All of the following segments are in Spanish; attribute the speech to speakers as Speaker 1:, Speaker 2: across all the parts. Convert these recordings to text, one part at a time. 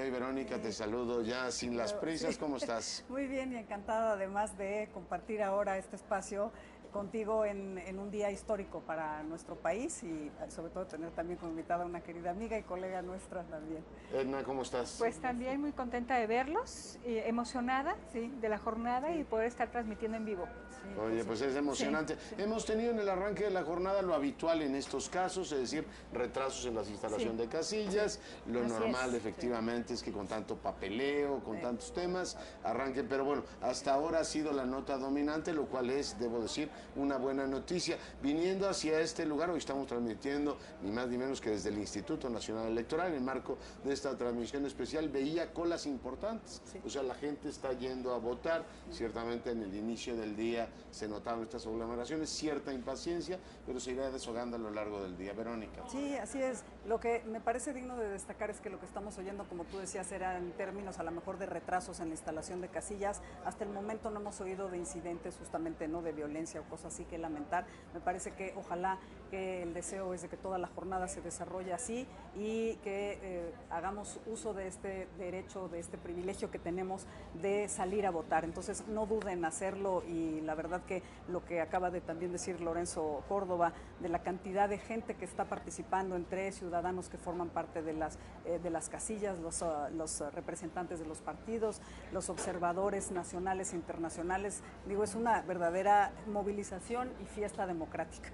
Speaker 1: Hey Verónica, te saludo ya sin las prisas,
Speaker 2: Sí.
Speaker 1: ¿cómo estás?
Speaker 2: Muy bien y encantada además de compartir ahora este espacio contigo en un día histórico para nuestro país y sobre todo tener también como invitada a una querida amiga y colega nuestra también.
Speaker 1: Edna, ¿cómo estás?
Speaker 3: Pues también muy contenta de verlos, emocionada
Speaker 2: Sí,
Speaker 3: de la jornada y
Speaker 2: sí,
Speaker 3: poder estar transmitiendo en vivo.
Speaker 2: sí, por
Speaker 1: Oye, pues es
Speaker 2: supuesto.
Speaker 3: Sí,
Speaker 1: emocionante. Hemos tenido en el arranque de la jornada lo habitual en estos casos, es decir, retrasos en la instalación
Speaker 3: sí,
Speaker 1: de casillas. Lo
Speaker 3: así
Speaker 1: normal,
Speaker 3: es.
Speaker 1: efectivamente, es que con tanto papeleo, con
Speaker 2: Sí.
Speaker 1: tantos temas, arranquen. Pero bueno, hasta ahora ha sido la nota dominante, lo cual es, debo decir, una buena noticia. Viniendo hacia este lugar, hoy estamos transmitiendo ni más ni menos que desde el Instituto Nacional Electoral, en el marco de esta transmisión especial, veía colas importantes.
Speaker 2: Sí.
Speaker 1: O sea, la gente está yendo a votar. Ciertamente en el inicio del día se notaban estas aglomeraciones, cierta impaciencia, pero se irá deshogando a lo largo del día. Verónica.
Speaker 2: Sí, así es. Lo que me parece digno de destacar es que lo que estamos oyendo, como tú decías, eran términos a lo mejor de retrasos en la instalación de casillas. Hasta el momento no hemos oído de incidentes justamente no de violencia o cosas así que lamentar. Me parece que ojalá que el deseo es de que toda la jornada se desarrolle así y que hagamos uso de este derecho, de este privilegio que tenemos de salir a votar. Entonces no duden en hacerlo y la verdad que lo que acaba de también decir Lorenzo Córdoba de la cantidad de gente que está participando entre ciudadanos que forman parte de las casillas, los representantes de los partidos, los observadores nacionales e internacionales, digo, es una verdadera movilización y fiesta democrática.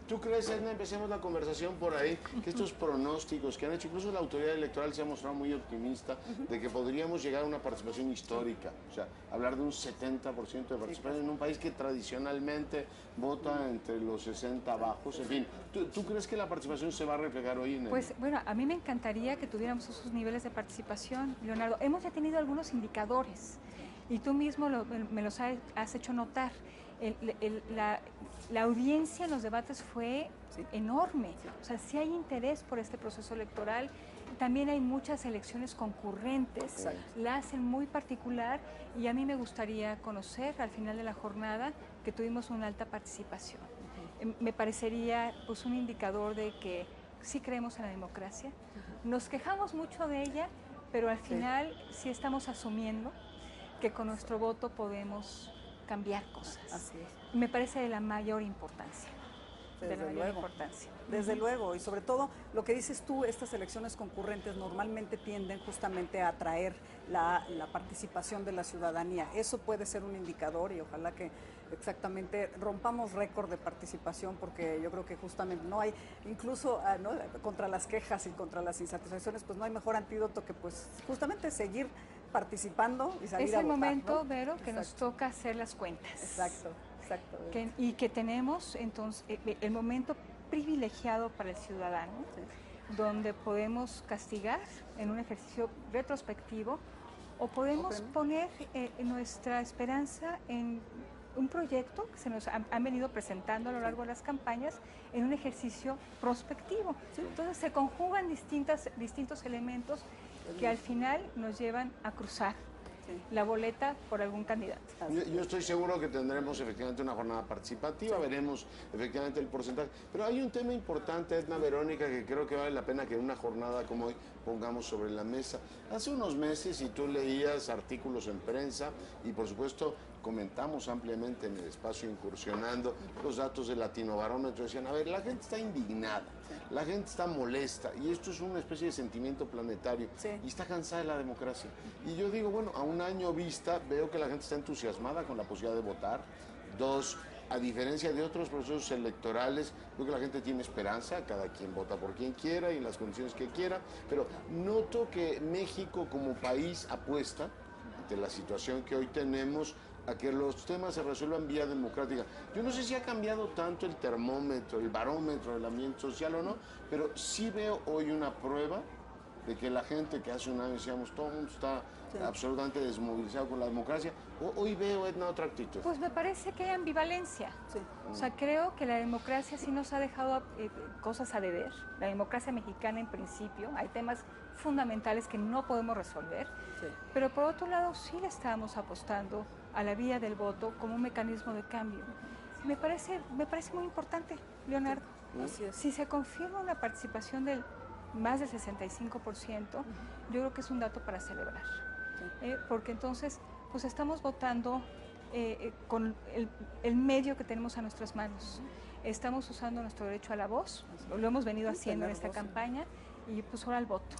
Speaker 1: ¿Tú crees, Edna, empecemos la conversación por ahí, que estos pronósticos que han hecho, incluso la autoridad electoral se ha mostrado muy optimista de que podríamos llegar a una participación histórica? O sea, hablar de un 70% de participación en un país que tradicionalmente vota entre los 60 bajos. En fin, ¿tú crees que la participación se va a reflejar hoy en el...
Speaker 3: Pues bueno, a mí me encantaría que tuviéramos esos niveles de participación, Leonardo. Hemos ya tenido algunos indicadores y tú mismo me los has hecho notar. La audiencia en los debates fue enorme. O sea, sí hay interés por este proceso electoral. También hay muchas elecciones concurrentes, la hacen muy particular y a mí me gustaría conocer al final de la jornada que tuvimos una alta participación. Me parecería pues un indicador de que sí creemos en la democracia. Nos quejamos mucho de ella, pero al final sí estamos asumiendo que con nuestro voto podemos cambiar cosas.
Speaker 2: Así es.
Speaker 3: Me parece de la mayor importancia.
Speaker 2: Desde luego, desde luego, y sobre todo lo que dices tú, estas elecciones concurrentes normalmente tienden justamente a atraer la participación de la ciudadanía. Eso puede ser un indicador y ojalá que exactamente rompamos récord de participación porque yo creo que justamente no hay, incluso ¿no? contra las quejas y contra las insatisfacciones, pues no hay mejor antídoto que pues justamente seguir participando y salir
Speaker 3: es
Speaker 2: a
Speaker 3: el
Speaker 2: votar,
Speaker 3: momento,
Speaker 2: ¿no?
Speaker 3: Vero, que
Speaker 2: Exacto.
Speaker 3: nos toca hacer las cuentas.
Speaker 2: Exacto, exacto.
Speaker 3: Y que tenemos entonces el momento privilegiado para el ciudadano, donde podemos castigar en un ejercicio retrospectivo o podemos poner nuestra esperanza en un proyecto que se nos han venido presentando a lo largo de las campañas en un ejercicio prospectivo. Entonces se conjugan distintos elementos que al final nos llevan a cruzar la boleta por algún candidato.
Speaker 1: Yo estoy seguro que tendremos efectivamente una jornada participativa, veremos efectivamente el porcentaje. Pero hay un tema importante, Edna, Verónica, que creo que vale la pena que en una jornada como hoy pongamos sobre la mesa. Hace unos meses, y tú leías artículos en prensa, y por supuesto comentamos ampliamente en el espacio Incursionando los datos del Latinobarómetro, decían, a ver, la gente está indignada, la gente está molesta, y esto es una especie de sentimiento planetario, y está cansada de la democracia. Y yo digo, bueno, a un año vista veo que la gente está entusiasmada con la posibilidad de votar. Dos, a diferencia de otros procesos electorales, creo que la gente tiene esperanza, cada quien vota por quien quiera y en las condiciones que quiera, pero noto que México como país apuesta, ante la situación que hoy tenemos, a que los temas se resuelvan vía democrática. Yo no sé si ha cambiado tanto el termómetro, el barómetro del ambiente social o no, pero sí veo hoy una prueba de que la gente que hace un año decíamos todo el mundo está absolutamente desmovilizado con la democracia, hoy veo, Edna, otra actitud.
Speaker 3: Pues me parece que hay ambivalencia. O sea, creo que la democracia sí nos ha dejado cosas a deber. La democracia mexicana en principio, hay temas fundamentales que no podemos resolver, pero por otro lado sí le estamos apostando a la vía del voto como un mecanismo de cambio. Me parece muy importante, Leonardo.
Speaker 2: Así es.
Speaker 3: Si se confirma una participación del más del 65%, yo creo que es un dato para celebrar. Porque entonces pues estamos votando con el medio que tenemos a nuestras manos. Estamos usando nuestro derecho a la voz, lo hemos venido haciendo en esta campaña, y pues ahora el voto.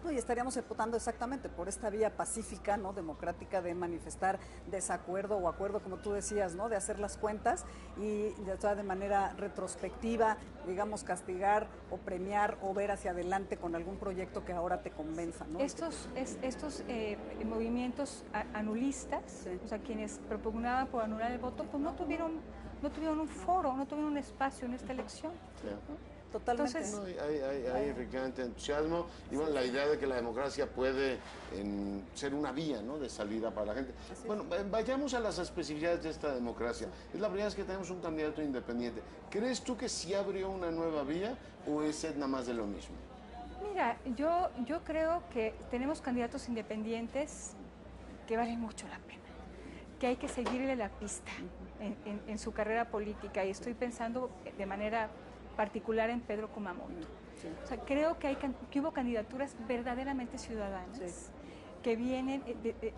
Speaker 2: No, y estaríamos votando exactamente por esta vía pacífica, ¿no? Democrática, de manifestar desacuerdo o acuerdo, como tú decías, ¿no? De hacer las cuentas y de manera retrospectiva, digamos, castigar o premiar o ver hacia adelante con algún proyecto que ahora te convenza, ¿no?
Speaker 3: Estos movimientos anulistas, o sea, quienes propugnaban por anular el voto, pues no tuvieron un foro, no tuvieron un espacio en esta elección.
Speaker 2: Totalmente.
Speaker 1: Entonces, hay efectivamente entusiasmo y bueno, la idea de que la democracia puede ser una vía, ¿no?, de salida para la gente. Bueno, vayamos a las especificidades de esta democracia. Es la primera vez que tenemos un candidato independiente. ¿Crees tú que sí abrió una nueva vía o es nada más de lo mismo?
Speaker 3: Mira, yo creo que tenemos candidatos independientes que valen mucho la pena, que hay que seguirle la pista en su carrera política, y estoy pensando de manera particular en Pedro Kumamoto. O sea, creo que hubo candidaturas verdaderamente ciudadanas, que vienen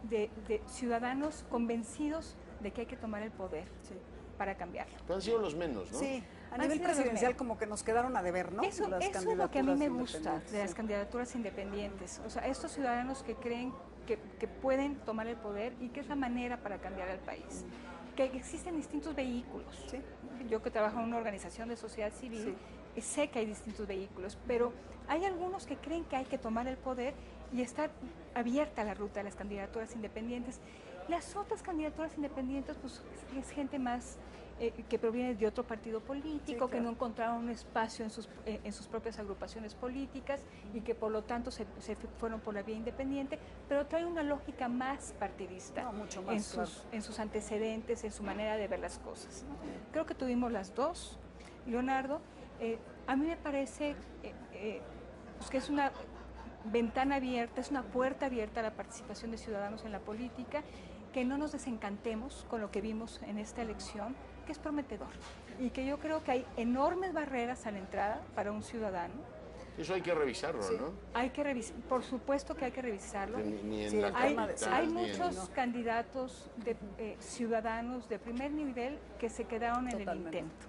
Speaker 3: de ciudadanos convencidos de que hay que tomar el poder para cambiarlo.
Speaker 1: Pero han sido los menos, ¿no?
Speaker 2: Sí, a nivel presidencial como que nos quedaron a deber, ¿no?
Speaker 3: Eso es lo que a mí me gusta de las candidaturas independientes. O sea, estos ciudadanos que creen que pueden tomar el poder y que es la manera para cambiar el país. Que existen distintos vehículos. Yo que trabajo en una organización de sociedad civil, sé que hay distintos vehículos, pero hay algunos que creen que hay que tomar el poder y estar abierta la ruta de las candidaturas independientes. Las otras candidaturas independientes, pues es gente más que proviene de otro partido político, que no encontraron un espacio en sus propias agrupaciones políticas y que por lo tanto se fueron por la vía independiente, pero trae una lógica más partidista,
Speaker 2: mucho más,
Speaker 3: en sus antecedentes, en su manera de ver las cosas. Creo que tuvimos las dos, Leonardo. A mí me parece pues que es una ventana abierta, es una puerta abierta a la participación de ciudadanos en la política, que no nos desencantemos con lo que vimos en esta elección, que es prometedor, y que yo creo que hay enormes barreras a la entrada para un ciudadano.
Speaker 1: Eso hay que revisarlo, ¿no?
Speaker 3: Hay que revisar, por supuesto que hay que revisarlo.
Speaker 1: Hay
Speaker 3: muchos candidatos de ciudadanos de primer nivel que se quedaron en el intento.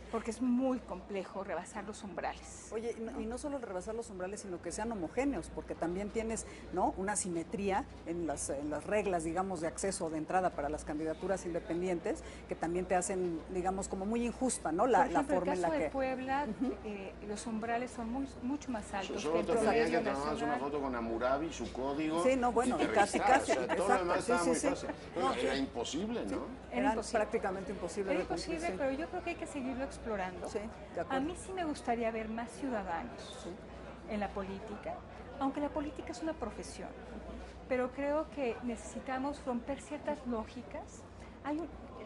Speaker 3: Porque es muy complejo rebasar los umbrales.
Speaker 2: Oye, y no solo rebasar los umbrales, sino que sean homogéneos, porque también tienes, ¿no?, una simetría en las reglas, digamos, de acceso o de entrada para las candidaturas independientes, que también te hacen, digamos, como muy injusta, ¿no?, la forma en la que...
Speaker 3: En el caso de Puebla, los umbrales son mucho más altos.
Speaker 1: Solo te pedían que tomaras una foto con Hammurabi, su código.
Speaker 2: Sí, no, bueno, casi.
Speaker 1: O sea, todo lo demás estaba muy fácil. Bueno, era imposible, ¿no?
Speaker 2: Era prácticamente imposible.
Speaker 3: Era imposible, pero yo creo que hay que seguirlo explorando. A mí sí me gustaría ver más ciudadanos en la política, aunque la política es una profesión, pero creo que necesitamos romper ciertas lógicas.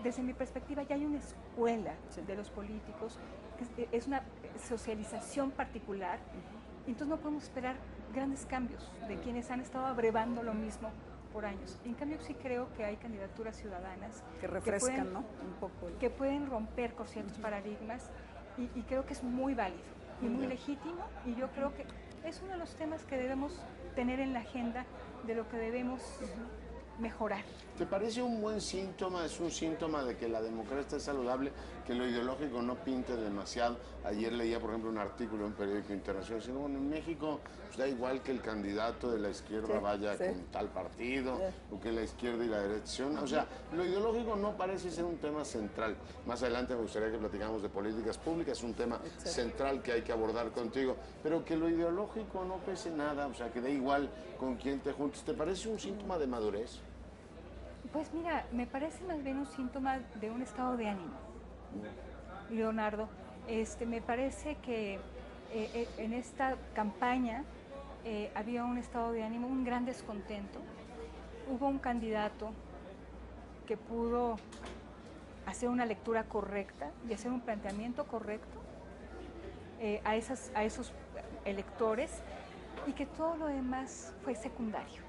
Speaker 3: Desde mi perspectiva, ya hay una escuela de los políticos, es una socialización particular, entonces no podemos esperar grandes cambios de quienes han estado abrevando lo mismo por años. En cambio, sí creo que hay candidaturas ciudadanas
Speaker 2: que refrescan, ¿no?, un poco.
Speaker 3: Que pueden romper con ciertos paradigmas, y creo que es muy válido y muy legítimo, y yo creo que es uno de los temas que debemos tener en la agenda de lo que debemos mejorar.
Speaker 1: ¿Te parece un buen síntoma, es un síntoma de que la democracia está saludable, que lo ideológico no pinte demasiado? Ayer leía, por ejemplo, un artículo en un periódico internacional diciendo, bueno, en México pues, da igual que el candidato de la izquierda vaya con tal partido, o que la izquierda y la derecha. O sea, lo ideológico no parece ser un tema central. Más adelante me gustaría que platicáramos de políticas públicas, es un tema central que hay que abordar contigo, pero que lo ideológico no pese nada, o sea, que da igual con quién te juntes. ¿Te parece un síntoma de madurez?
Speaker 3: Pues mira, me parece más bien un síntoma de un estado de ánimo, Leonardo. Me parece que en esta campaña había un estado de ánimo, un gran descontento. Hubo un candidato que pudo hacer una lectura correcta y hacer un planteamiento correcto a esos electores, y que todo lo demás fue secundario.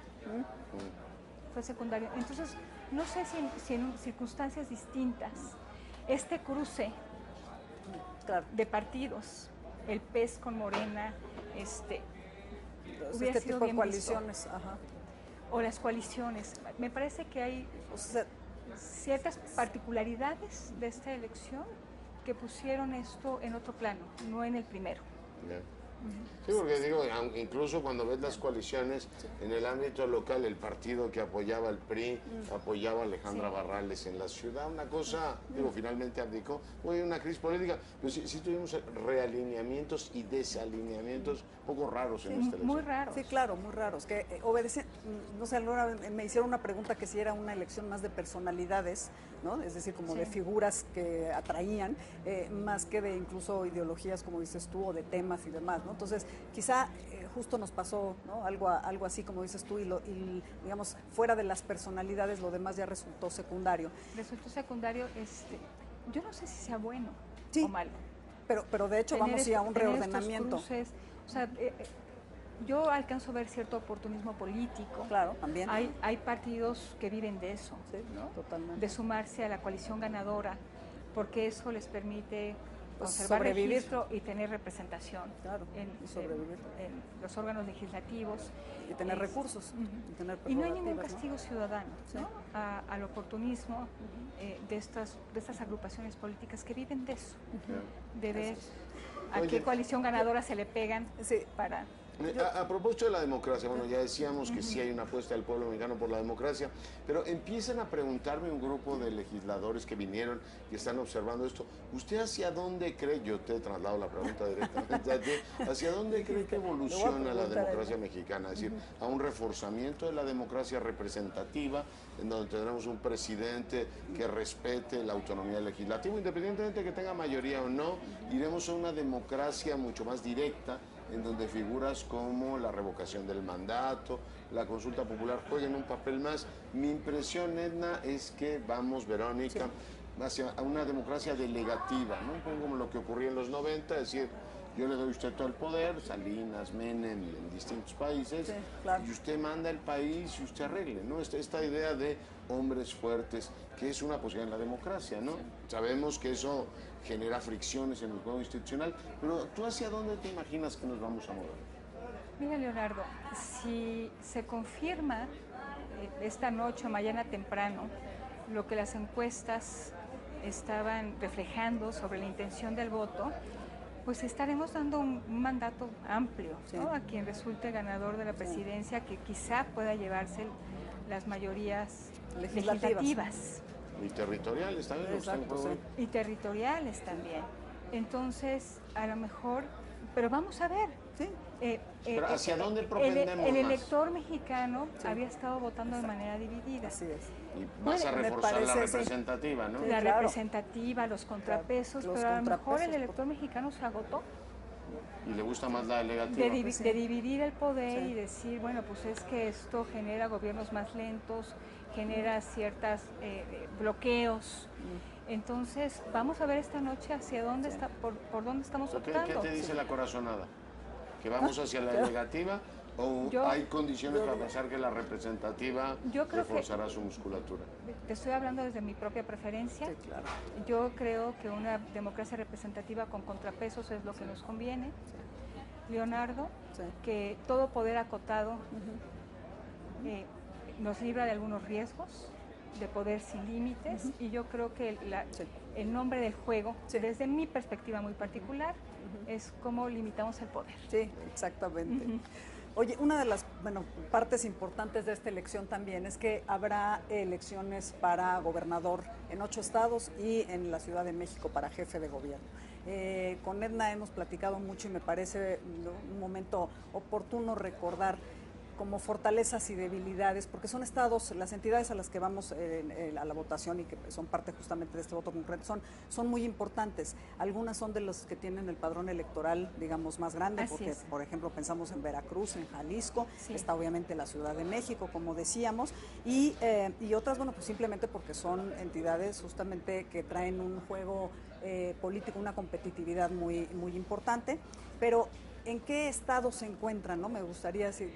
Speaker 3: Fue secundario. Entonces, no sé si en circunstancias distintas este cruce de partidos el PES con Morena, hubiera
Speaker 2: este
Speaker 3: sido
Speaker 2: tipo de
Speaker 3: bien
Speaker 2: coaliciones.
Speaker 3: visto. O las coaliciones. Me parece que hay ciertas particularidades de esta elección que pusieron esto en otro plano, no en el primero.
Speaker 1: Yeah. Sí, porque digo, incluso cuando ves las coaliciones en el ámbito local, el partido que apoyaba al PRI, apoyaba a Alejandra Barrales en la ciudad, una cosa, digo, finalmente abdicó, hubo una crisis política, pero sí tuvimos realineamientos y desalineamientos un poco raros en esta elección.
Speaker 3: Muy raros.
Speaker 2: Sí, claro, muy raros, que obedecen, no sé, alguna vez me hicieron una pregunta que si era una elección más de personalidades, ¿no? Es decir, como de figuras que atraían, más que de incluso ideologías, como dices tú, o de temas y demás, ¿no? Entonces, quizá justo nos pasó, ¿no? Algo así, como dices tú, y digamos, fuera de las personalidades, lo demás ya resultó secundario.
Speaker 3: Resultó secundario, yo no sé si sea bueno o malo.
Speaker 2: Pero de hecho vamos a un reordenamiento.
Speaker 3: Cruces, o sea, yo alcanzo a ver cierto oportunismo político.
Speaker 2: Claro, también.
Speaker 3: Hay partidos que viven de eso, ¿no?
Speaker 2: Totalmente.
Speaker 3: De sumarse a la coalición ganadora, porque eso les permite conservar
Speaker 2: sobrevivir.
Speaker 3: registro y tener representación
Speaker 2: en
Speaker 3: los órganos legislativos.
Speaker 2: Y tener recursos.
Speaker 3: Y no hay ningún castigo ciudadano, ¿no? Al oportunismo de estas agrupaciones políticas que viven de eso, de ver a qué coalición ganadora se le pegan para...
Speaker 1: A propósito de la democracia, bueno, ya decíamos que sí hay una apuesta del pueblo mexicano por la democracia, pero empiezan a preguntarme un grupo de legisladores que vinieron y están observando esto. ¿Usted hacia dónde cree, yo te traslado la pregunta directamente a ti, hacia dónde cree que evoluciona la democracia mexicana? Es decir, a un reforzamiento de la democracia representativa, en donde tendremos un presidente que respete la autonomía legislativa, independientemente de que tenga mayoría o no, iremos a una democracia mucho más directa, en donde figuras como la revocación del mandato, la consulta popular jueguen un papel más. Mi impresión, Edna, es que vamos, Verónica, hacia una democracia delegativa, ¿no? Un poco como lo que ocurría en los 90, es decir, yo le doy a usted todo el poder, Salinas, Menem, en distintos países, y usted manda el país y usted arregle, ¿no? Esta idea de hombres fuertes, que es una posibilidad en la democracia, ¿no? Sabemos que eso genera fricciones en el juego institucional, pero ¿tú hacia dónde te imaginas que nos vamos a mover?
Speaker 3: Mira, Leonardo, si se confirma esta noche o mañana temprano lo que las encuestas estaban reflejando sobre la intención del voto, pues estaremos dando un mandato amplio, ¿no? A quien resulte ganador de la presidencia, que quizá pueda llevarse las mayorías legislativas.
Speaker 1: Y territoriales también.
Speaker 2: Exacto,
Speaker 3: y territoriales también. Entonces, a lo mejor, pero vamos a ver.
Speaker 1: Pero ¿hacia dónde propendemos
Speaker 3: el elector mexicano había estado votando de manera dividida.
Speaker 2: Así es.
Speaker 1: Y vas a reforzar la representativa, ¿no?
Speaker 3: La representativa, los contrapesos, pero a lo mejor el elector mexicano se agotó.
Speaker 1: Y le gusta más la delegativa.
Speaker 3: De dividir el poder y decir, bueno, pues es que esto genera gobiernos más lentos, genera ciertos bloqueos. Entonces, vamos a ver esta noche hacia dónde está, por dónde estamos optando.
Speaker 1: ¿Qué te dice la corazonada? ¿Que vamos hacia la delegativa o hay condiciones para pensar que la representativa reforzará su musculatura?
Speaker 3: Te estoy hablando desde mi propia preferencia.
Speaker 2: Sí, claro.
Speaker 3: Yo creo que una democracia representativa con contrapesos es lo que nos conviene. Leonardo, que todo poder acotado nos libra de algunos riesgos, de poder sin límites, y yo creo que el nombre del juego, desde mi perspectiva muy particular, es cómo limitamos el poder.
Speaker 2: Sí, exactamente. Oye, una de las partes importantes de esta elección también es que habrá elecciones para gobernador en 8 estados y en la Ciudad de México para jefe de gobierno. Con Edna hemos platicado mucho y me parece un momento oportuno recordar como fortalezas y debilidades, porque son estados, las entidades a las que vamos a la votación y que son parte justamente de este voto concreto, son muy importantes. Algunas son de los que tienen el padrón electoral, digamos, más grande, porque, por ejemplo, pensamos en Veracruz, en Jalisco, está obviamente la Ciudad de México, como decíamos, y otras, bueno, pues simplemente porque son entidades justamente que traen un juego político, una competitividad muy, muy importante, pero ¿en qué estado se encuentran? ¿No? Me gustaría, si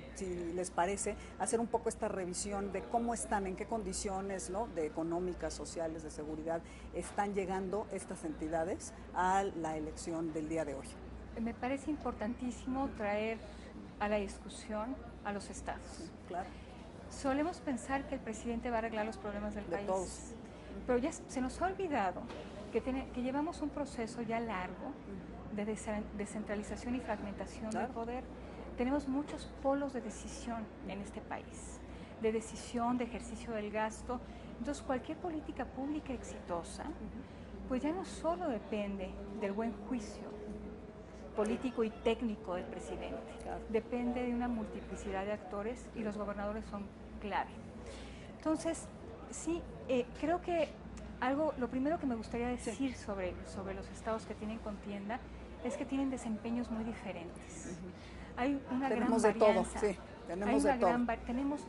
Speaker 2: les parece, hacer un poco esta revisión de cómo están, en qué condiciones, ¿no?, de económicas, sociales, de seguridad, están llegando estas entidades a la elección del día de hoy.
Speaker 3: me parece importantísimo traer a la discusión a los estados.
Speaker 2: Sí, claro.
Speaker 3: Solemos pensar que el presidente va a arreglar los problemas del país,
Speaker 2: todos.
Speaker 3: pero ya se nos ha olvidado que llevamos un proceso ya largo de descentralización y fragmentación del poder. Tenemos muchos polos de decisión en este país, de decisión, de ejercicio del gasto. Entonces, cualquier política pública exitosa, pues ya no solo depende del buen juicio político y técnico del presidente, depende de una multiplicidad de actores y los gobernadores son clave. Entonces, sí, creo que lo primero que me gustaría decir sobre los estados que tienen contienda es que tienen desempeños muy diferentes. Hay una
Speaker 2: tenemos
Speaker 3: gran varianza.
Speaker 2: De todo, sí.
Speaker 3: Tenemos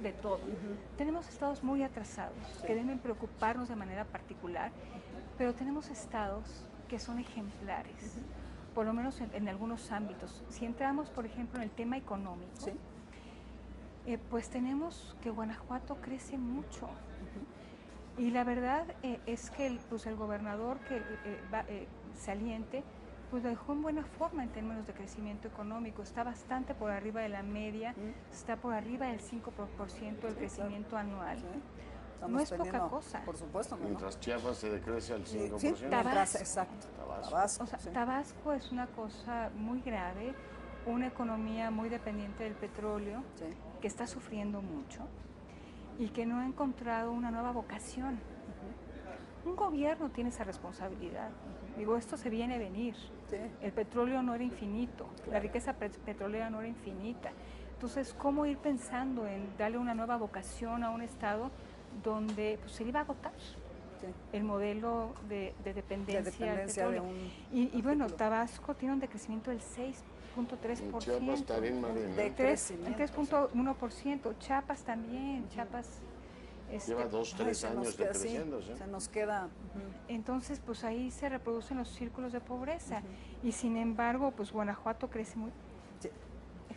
Speaker 3: de todo. Tenemos estados muy atrasados que deben preocuparnos de manera particular, pero tenemos estados que son ejemplares, por lo menos en algunos ámbitos. Si entramos, por ejemplo, en el tema económico, pues tenemos que Guanajuato crece mucho. Y la verdad es que el gobernador saliente pues lo dejó en buena forma en términos de crecimiento económico, está bastante por arriba de la media, está por arriba del 5% del crecimiento anual. No es poca cosa.
Speaker 2: Por supuesto.
Speaker 1: Mientras Chiapas se decrece al 5%.
Speaker 2: Sí, Tabasco. Exacto.
Speaker 1: Tabasco.
Speaker 3: O sea, Tabasco es una cosa muy grave, una economía muy dependiente del petróleo, que está sufriendo mucho y que no ha encontrado una nueva vocación. Un gobierno tiene esa responsabilidad. Digo, esto se viene a venir. El petróleo no era infinito, la riqueza petrolera no era infinita. Entonces, ¿cómo ir pensando en darle una nueva vocación a un estado donde pues, se iba a agotar el modelo de dependencia del petróleo? Y bueno, Tabasco tiene un decrecimiento del 6.3%.
Speaker 1: Chiapas está bien,
Speaker 3: de 3.1%. Chiapas también. Chiapas
Speaker 1: lleva 2-3 años decreciendo.
Speaker 2: Se nos queda.
Speaker 3: Entonces, pues ahí se reproducen los círculos de pobreza. Y sin embargo, pues Guanajuato crece muy.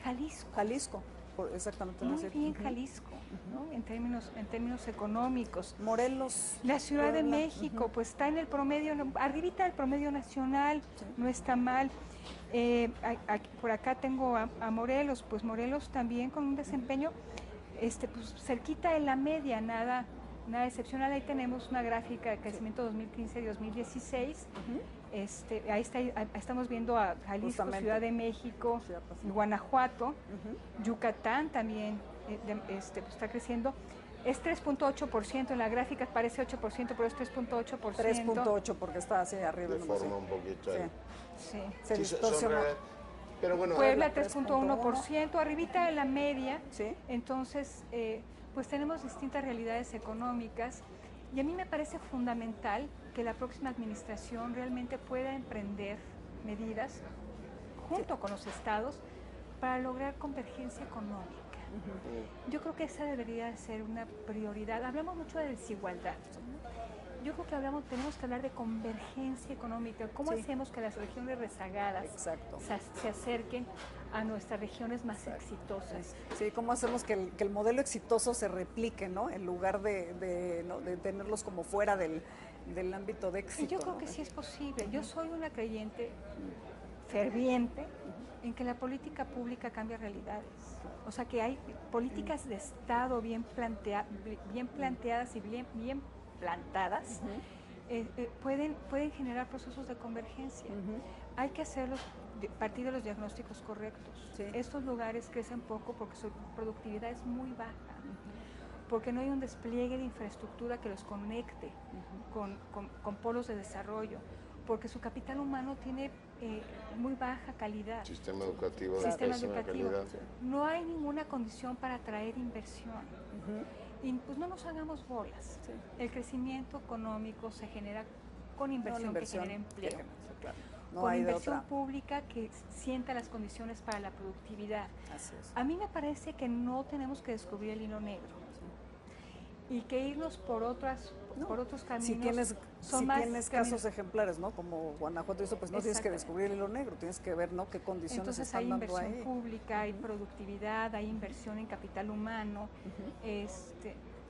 Speaker 3: Jalisco.
Speaker 2: Exactamente.
Speaker 3: Muy bien Jalisco, ¿no? En términos económicos.
Speaker 2: Morelos.
Speaker 3: La Ciudad de México, pues está en el promedio, arribita del promedio nacional, no está mal. Por acá tengo a Morelos, pues Morelos también con un desempeño pues cerquita de la media, nada excepcional. Ahí tenemos una gráfica de crecimiento 2015 y 2016. Ahí estamos viendo a Jalisco, Ciudad de México, Guanajuato, Yucatán también pues está creciendo. Es 3.8%, en la gráfica parece 8%, pero es 3.8%.
Speaker 2: 3.8 porque está hacia arriba.
Speaker 1: Deforma un poquito ahí.
Speaker 2: Se distorsiona.
Speaker 1: Pero bueno,
Speaker 3: Puebla 3.1%, arribita de la media. Entonces, pues tenemos distintas realidades económicas y a mí me parece fundamental que la próxima administración realmente pueda emprender medidas junto con los estados para lograr convergencia económica. Yo creo que esa debería ser una prioridad. Hablamos mucho de desigualdad. Yo creo que tenemos que hablar de convergencia económica. ¿Cómo hacemos que las regiones rezagadas se acerquen a nuestras regiones más exitosas?
Speaker 2: Sí, ¿cómo hacemos que el modelo exitoso se replique, ¿no? En lugar de tenerlos como fuera del ámbito de éxito.
Speaker 3: Y yo creo que sí es posible. Yo soy una creyente ferviente en que la política pública cambia realidades. O sea, que hay políticas de Estado bien planteadas y bien plantadas, pueden generar procesos de convergencia. Hay que hacerlos partir de los diagnósticos correctos. Estos lugares crecen poco porque su productividad es muy baja, porque no hay un despliegue de infraestructura que los conecte con polos de desarrollo, porque su capital humano tiene muy baja calidad.
Speaker 1: Sistema educativo.
Speaker 3: Calidad. No hay ninguna condición para atraer inversión. Y pues no nos hagamos bolas. El crecimiento económico se genera con inversión que genera empleo. Con inversión pública que sienta las condiciones para la productividad. A mí me parece que no tenemos que descubrir el hilo negro y que irnos por otros caminos.
Speaker 2: Si tienes casos ejemplares, ¿no? Como Guanajuato, pues no tienes que descubrir el hilo negro, tienes que ver, ¿no? Qué condiciones están dando ahí.
Speaker 3: Entonces hay inversión pública, hay productividad, hay inversión en capital humano.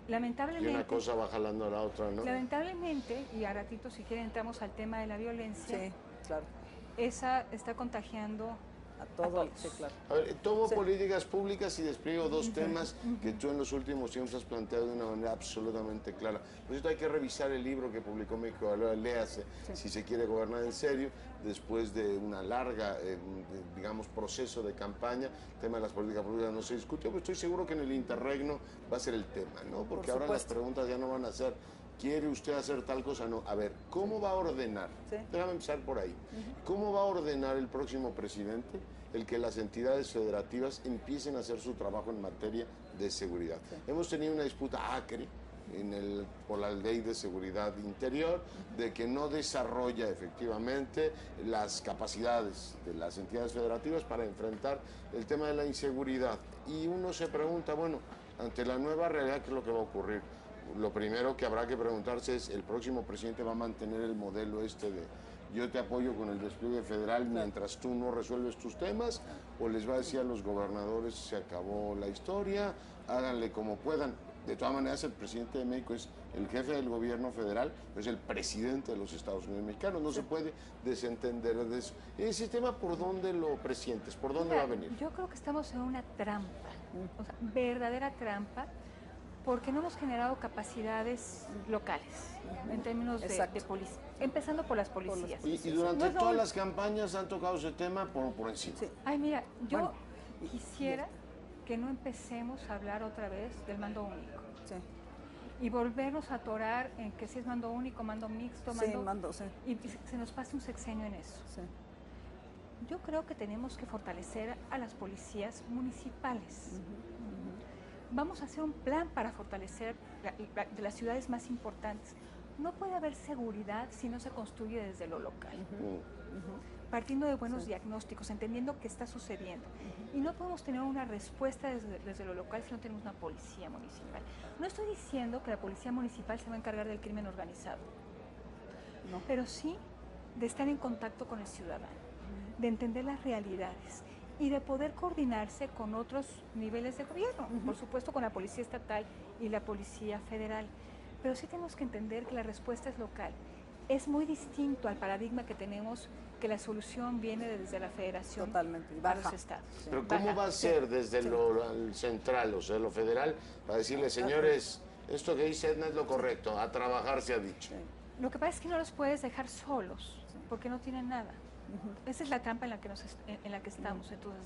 Speaker 3: Lamentablemente.
Speaker 1: Y una cosa va jalando a la otra, ¿no?
Speaker 3: Lamentablemente, y a ratito si quieren entramos al tema de la violencia.
Speaker 2: Sí, claro.
Speaker 3: esa está contagiando
Speaker 2: a todo, sí, claro.
Speaker 1: A ver, tomo políticas públicas y despliego dos temas que tú en los últimos tiempos has planteado de una manera absolutamente clara. Por eso hay que revisar el libro que publicó México Valora, léase, si se quiere gobernar en serio, después de una larga, digamos, proceso de campaña. El tema de las políticas públicas no se discutió, pero estoy seguro que en el interregno va a ser el tema, ¿no? Porque ahora las preguntas ya no van a ser ¿quiere usted hacer tal cosa? No. A ver, ¿cómo va a ordenar? Sí. Déjame empezar por ahí. ¿Cómo va a ordenar el próximo presidente el que las entidades federativas empiecen a hacer su trabajo en materia de seguridad? Sí. Hemos tenido una disputa acre por la ley de seguridad interior, de que no desarrolla efectivamente las capacidades de las entidades federativas para enfrentar el tema de la inseguridad. Y uno se pregunta, bueno, ante la nueva realidad, ¿qué es lo que va a ocurrir? Lo primero que habrá que preguntarse es, ¿el próximo presidente va a mantener el modelo este de yo te apoyo con el despliegue federal mientras tú no resuelves tus temas? ¿O les va a decir a los gobernadores, se acabó la historia, háganle como puedan? De todas maneras, el presidente de México es el jefe del gobierno federal, es el presidente de los Estados Unidos mexicanos, no se puede desentender de eso. ¿El sistema por dónde lo presientes? ¿Por dónde va a venir?
Speaker 3: Yo creo que estamos en una trampa, o sea, verdadera trampa, porque no hemos generado capacidades locales en términos de policía, empezando por las policías.
Speaker 1: Y durante todas las campañas han tocado ese tema por encima.
Speaker 3: Sí. Ay, mira, yo quisiera que no empecemos a hablar otra vez del mando único. Sí. Y volvernos a atorar en que si es mando único, mando mixto, y se nos pase un sexenio en eso. Sí. Yo creo que tenemos que fortalecer a las policías municipales. Vamos a hacer un plan para fortalecer de las ciudades más importantes. No puede haber seguridad si no se construye desde lo local. Partiendo de buenos diagnósticos, entendiendo qué está sucediendo. Y no podemos tener una respuesta desde lo local si no tenemos una policía municipal. No estoy diciendo que la policía municipal se va a encargar del crimen organizado, pero sí de estar en contacto con el ciudadano, de entender las realidades y de poder coordinarse con otros niveles de gobierno, por supuesto con la Policía Estatal y la Policía Federal. Pero sí tenemos que entender que la respuesta es local. Es muy distinto al paradigma que tenemos, que la solución viene desde la Federación a los estados.
Speaker 1: Pero ¿cómo va a ser desde lo central, o sea, lo federal, para decirle, señores, esto que dice Edna es lo correcto, a trabajar se ha dicho?
Speaker 3: Lo que pasa es que no los puedes dejar solos, porque no tienen nada. Esa es la trampa en la que estamos. Entonces,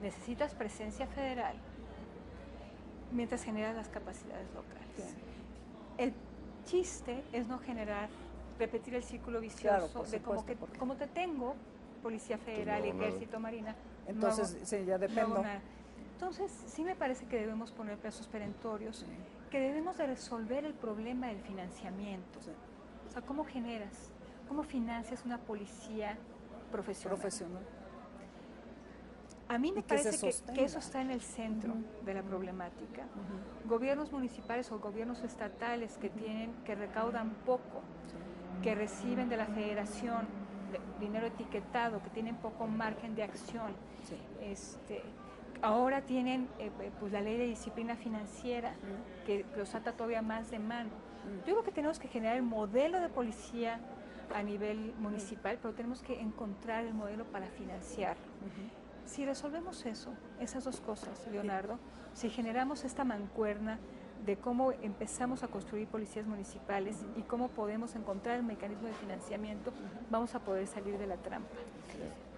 Speaker 3: necesitas presencia federal mientras generas las capacidades locales. El chiste es no repetir el círculo vicioso de como te tengo, Policía Federal, Ejército, Marina.
Speaker 2: Entonces, ya dependo.
Speaker 3: Entonces, sí me parece que debemos poner plazos perentorios, que debemos de resolver el problema del financiamiento. O sea, ¿cómo financias una policía profesional? A mí me parece que eso está en el centro de la problemática. Gobiernos municipales o gobiernos estatales que recaudan poco, que reciben de la federación dinero etiquetado, que tienen poco margen de acción, ahora tienen pues la ley de disciplina financiera que los ata todavía más de mano. Yo creo que tenemos que generar el modelo de policía a nivel municipal, pero tenemos que encontrar el modelo para financiarlo. Si resolvemos esas dos cosas, Leonardo, si generamos esta mancuerna de cómo empezamos a construir policías municipales y cómo podemos encontrar el mecanismo de financiamiento, vamos a poder salir de la trampa.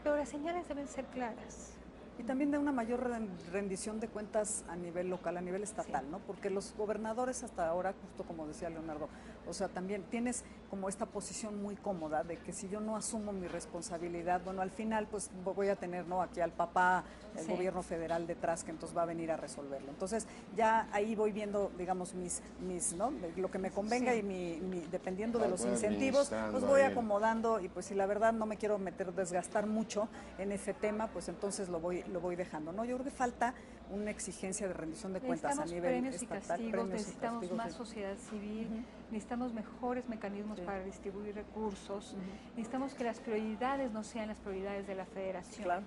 Speaker 3: Pero las señales deben ser claras.
Speaker 2: Y también de una mayor rendición de cuentas a nivel local, a nivel estatal, ¿no? Porque los gobernadores hasta ahora, justo como decía Leonardo, o sea, también tienes como esta posición muy cómoda de que si yo no asumo mi responsabilidad, bueno, al final pues voy a tener, ¿no?, aquí al papá, el gobierno federal detrás, que entonces va a venir a resolverlo. Entonces ya ahí voy viendo, digamos, ¿no?, lo que me convenga y dependiendo de los incentivos, pues voy acomodando y pues si la verdad no me quiero desgastar mucho en ese tema, pues entonces lo voy dejando, ¿no? Yo creo que falta una exigencia de rendición de cuentas a nivel
Speaker 3: premios
Speaker 2: estatal.
Speaker 3: Y castigos, necesitamos más sociedad civil, necesitamos mejores mecanismos para distribuir recursos, necesitamos que las prioridades no sean las prioridades de la federación. Claro.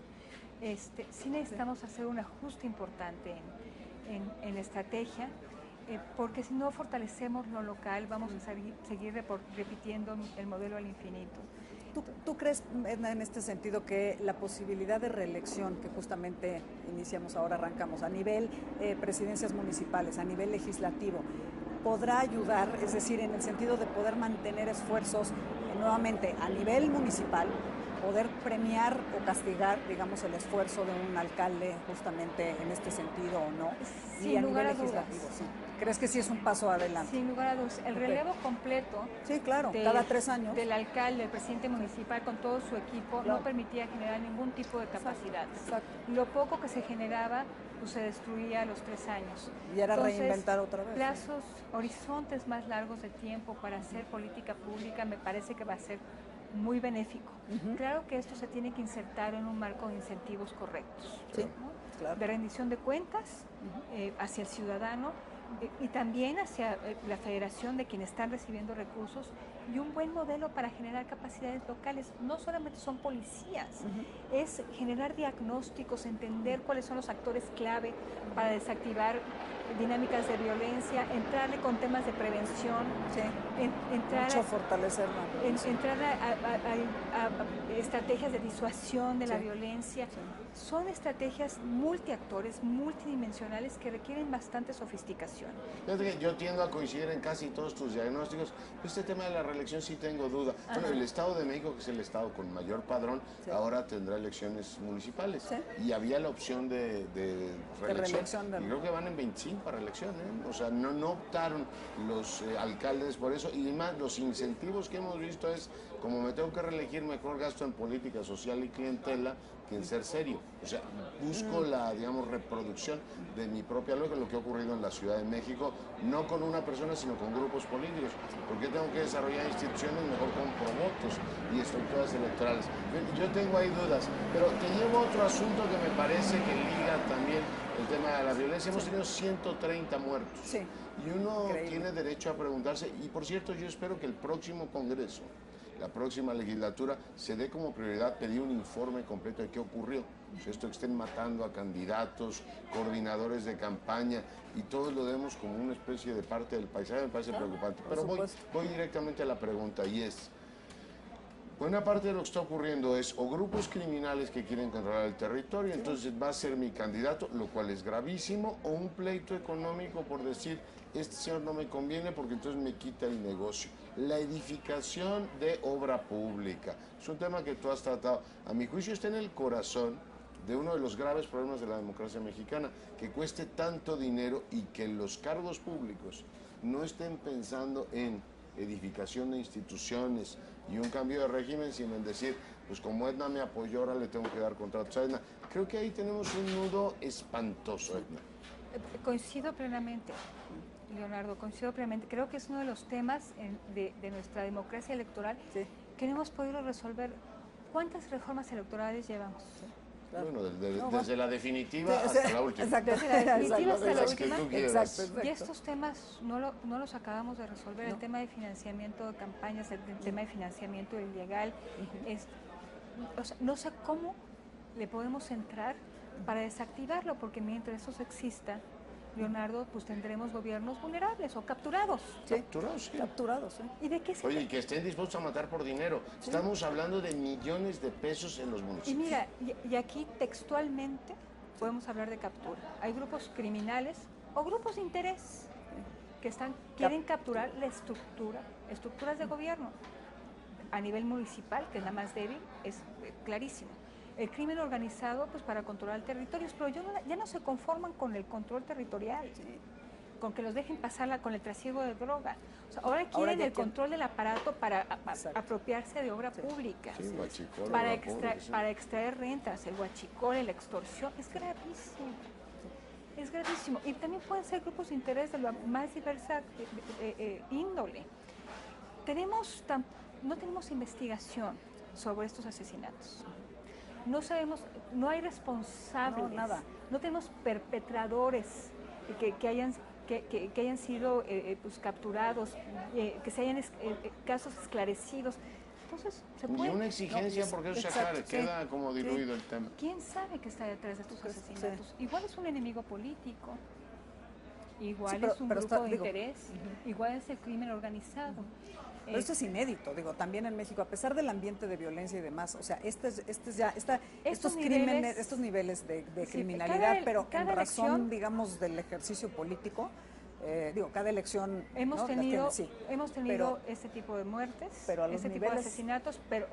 Speaker 3: Sí necesitamos hacer un ajuste importante en la estrategia, porque si no fortalecemos lo local vamos a seguir repitiendo el modelo al infinito.
Speaker 2: ¿Tú crees, Edna, en este sentido, que la posibilidad de reelección que justamente iniciamos ahora, arrancamos, a nivel presidencias municipales, a nivel legislativo, podrá ayudar, es decir, en el sentido de poder mantener esfuerzos nuevamente a nivel municipal, poder premiar o castigar, digamos, el esfuerzo de un alcalde justamente en este sentido o no?
Speaker 3: Sin
Speaker 2: y a
Speaker 3: lugar
Speaker 2: nivel
Speaker 3: a
Speaker 2: legislativo,
Speaker 3: dudas.
Speaker 2: sí. ¿Crees que sí es un paso adelante?
Speaker 3: Sin lugar a dudas. El relevo completo,
Speaker 2: sí, claro, cada 3 años,
Speaker 3: del alcalde, del presidente municipal con todo su equipo,
Speaker 2: claro,
Speaker 3: no permitía generar ningún tipo de capacidad.
Speaker 2: Exacto.
Speaker 3: Lo poco que se generaba, pues se destruía a los 3 años.
Speaker 2: Y era entonces, reinventar otra vez.
Speaker 3: Plazos, horizontes más largos de tiempo para hacer política pública me parece que va a ser muy benéfico. Claro que esto se tiene que insertar en un marco de incentivos correctos,
Speaker 2: sí,
Speaker 3: ¿no?
Speaker 2: claro.
Speaker 3: De rendición de cuentas hacia el ciudadano y también hacia la federación de quienes están recibiendo recursos, y un buen modelo para generar capacidades locales. No solamente son policías, es generar diagnósticos, entender cuáles son los actores clave para desactivar dinámicas de violencia, entrarle con temas de prevención,
Speaker 2: mucho fortalecerla.
Speaker 3: Entrar a estrategias de disuasión de la violencia. Son estrategias multiactores, multidimensionales, que requieren bastante sofisticación.
Speaker 1: Yo tiendo a coincidir en casi todos tus diagnósticos. Este tema de la reelección sí tengo duda. Bueno, el Estado de México, que es el estado con mayor padrón, ahora tendrá elecciones municipales. Y había la opción de reelección. Y creo que van en 25 para reelección, ¿eh? O sea, no optaron los alcaldes por eso. Y además, los incentivos que hemos visto es, como me tengo que reelegir, mejor gasto en política social y clientela que en ser serio. O sea, busco la, digamos, reproducción de mi propia lógica, lo que ha ocurrido en la Ciudad de México, no con una persona, sino con grupos políticos. Porque tengo que desarrollar instituciones mejor con provotos y estructuras electorales. Yo tengo ahí dudas, pero te llevo a otro asunto que me parece que liga también el tema de la violencia. Hemos tenido 130 muertos.
Speaker 2: Sí.
Speaker 1: Y uno tiene derecho a preguntarse, y por cierto, yo espero que el próximo Congreso, la próxima legislatura, se dé como prioridad pedir un informe completo de qué ocurrió. Esto que estén matando a candidatos, coordinadores de campaña, y todos lo demos como una especie de parte del paisaje, me parece preocupante. Pero voy directamente a la pregunta, y es, buena parte de lo que está ocurriendo es o grupos criminales que quieren controlar el territorio, entonces va a ser mi candidato, lo cual es gravísimo, o un pleito económico por decir, este señor no me conviene porque entonces me quita el negocio. La edificación de obra pública es un tema que tú has tratado. A mi juicio está en el corazón de uno de los graves problemas de la democracia mexicana, que cueste tanto dinero y que los cargos públicos no estén pensando en edificación de instituciones y un cambio de régimen, sino en decir, pues como Edna me apoyó, ahora le tengo que dar contratos a Edna. Creo que ahí tenemos un nudo espantoso, Edna.
Speaker 3: Coincido plenamente, Leonardo, coincido plenamente. Creo que es uno de los temas de nuestra democracia electoral que no hemos podido resolver. ¿Cuántas reformas electorales llevamos?
Speaker 1: Claro. Bueno, desde la definitiva hasta la última.
Speaker 3: Exacto, desde la definitiva hasta la última.
Speaker 2: Exacto.
Speaker 3: Y estos temas no los acabamos de resolver. El tema de financiamiento de campañas, el tema de financiamiento ilegal. O sea, no sé cómo le podemos entrar para desactivarlo, porque mientras eso exista, Leonardo, pues tendremos gobiernos vulnerables o capturados.
Speaker 2: Capturados.
Speaker 3: ¿Y de qué se
Speaker 1: Oye, y que estén dispuestos a matar por dinero. Estamos hablando de millones de pesos en los municipios.
Speaker 3: Y mira, y aquí textualmente podemos hablar de captura. Hay grupos criminales o grupos de interés que quieren capturar la estructuras de gobierno. A nivel municipal, que es la más débil, es clarísimo. El crimen organizado, pues para controlar territorios, pero ya no se conforman con el control territorial, con que los dejen pasarla con el trasiego de droga. O sea, ahora quieren el control del aparato para apropiarse de obra pública, para extraer rentas, el huachicol, la extorsión. Es gravísimo. Es gravísimo. Y también pueden ser grupos de interés de la más diversa índole. No tenemos investigación sobre estos asesinatos. No sabemos, no hay responsables, no tenemos perpetradores que hayan sido pues, capturados, que se hayan casos esclarecidos. Entonces, se puede.
Speaker 1: Y una exigencia porque eso se aclare, queda como diluido el tema.
Speaker 3: ¿Quién sabe qué está detrás de estos asesinatos? Igual es un enemigo político, igual es un grupo de interés, igual es el crimen organizado.
Speaker 2: Pero esto es inédito, digo, también en México, a pesar del ambiente de violencia y demás, o sea, estos niveles de criminalidad, pero en razón, digamos, del ejercicio político, cada elección
Speaker 3: hemos tenido este tipo de muertes, este tipo de asesinatos, pero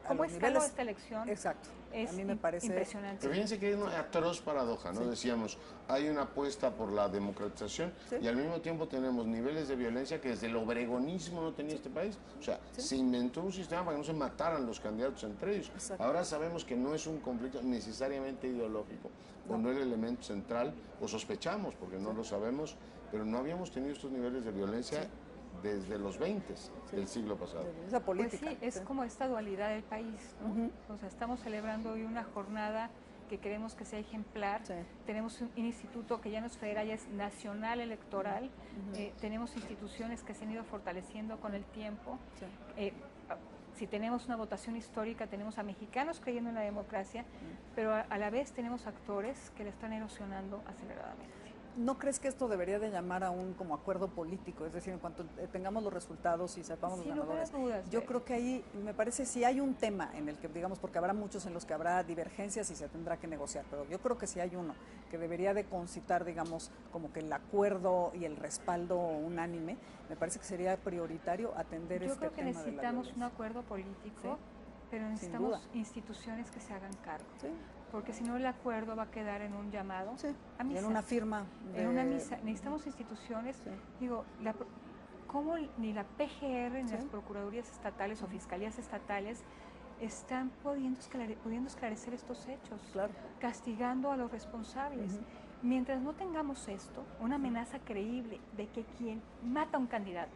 Speaker 3: ¿cómo escaló esta elección?
Speaker 2: Exacto.
Speaker 3: Es
Speaker 2: a mí me parece
Speaker 3: impresionante.
Speaker 1: Pero fíjense que hay una atroz paradoja, ¿no? Sí. Decíamos, hay una apuesta por la democratización y al mismo tiempo tenemos niveles de violencia que desde el obregonismo no tenía este país. O sea, se inventó un sistema para que no se mataran los candidatos entre ellos. Exacto. Ahora sabemos que no es un conflicto necesariamente ideológico, o no el elemento central, o sospechamos, porque no lo sabemos, pero no habíamos tenido estos niveles de violencia desde los 20 del siglo pasado.
Speaker 2: Esa política.
Speaker 3: Pues sí, es como esta dualidad del país, ¿no? O sea, estamos celebrando hoy una jornada que queremos que sea ejemplar. Tenemos un instituto que ya no es federal, ya es nacional electoral. Tenemos instituciones que se han ido fortaleciendo con el tiempo. Si tenemos una votación histórica, tenemos a mexicanos creyendo en la democracia, pero a la vez tenemos actores que la están erosionando aceleradamente.
Speaker 2: ¿No crees que esto debería de llamar a un como acuerdo político? Es decir, en cuanto tengamos los resultados y sepamos los ganadores. Yo creo que ahí, me parece, si hay un tema en el que, digamos, porque habrá muchos en los que habrá divergencias y se tendrá que negociar, pero yo creo que si hay uno que debería de concitar, digamos, como que el acuerdo y el respaldo unánime, me parece que sería prioritario atender este tema.
Speaker 3: Yo creo que necesitamos un acuerdo político, pero necesitamos instituciones que se hagan cargo. Porque si no el acuerdo va a quedar en un llamado a misa.
Speaker 2: En una firma.
Speaker 3: En una misa. Necesitamos instituciones, digo, ¿cómo ni la PGR ni las procuradurías estatales o fiscalías estatales están pudiendo esclarecer estos hechos?
Speaker 2: Claro.
Speaker 3: Castigando a los responsables. Mientras no tengamos esto, una amenaza creíble de que quien mata a un candidato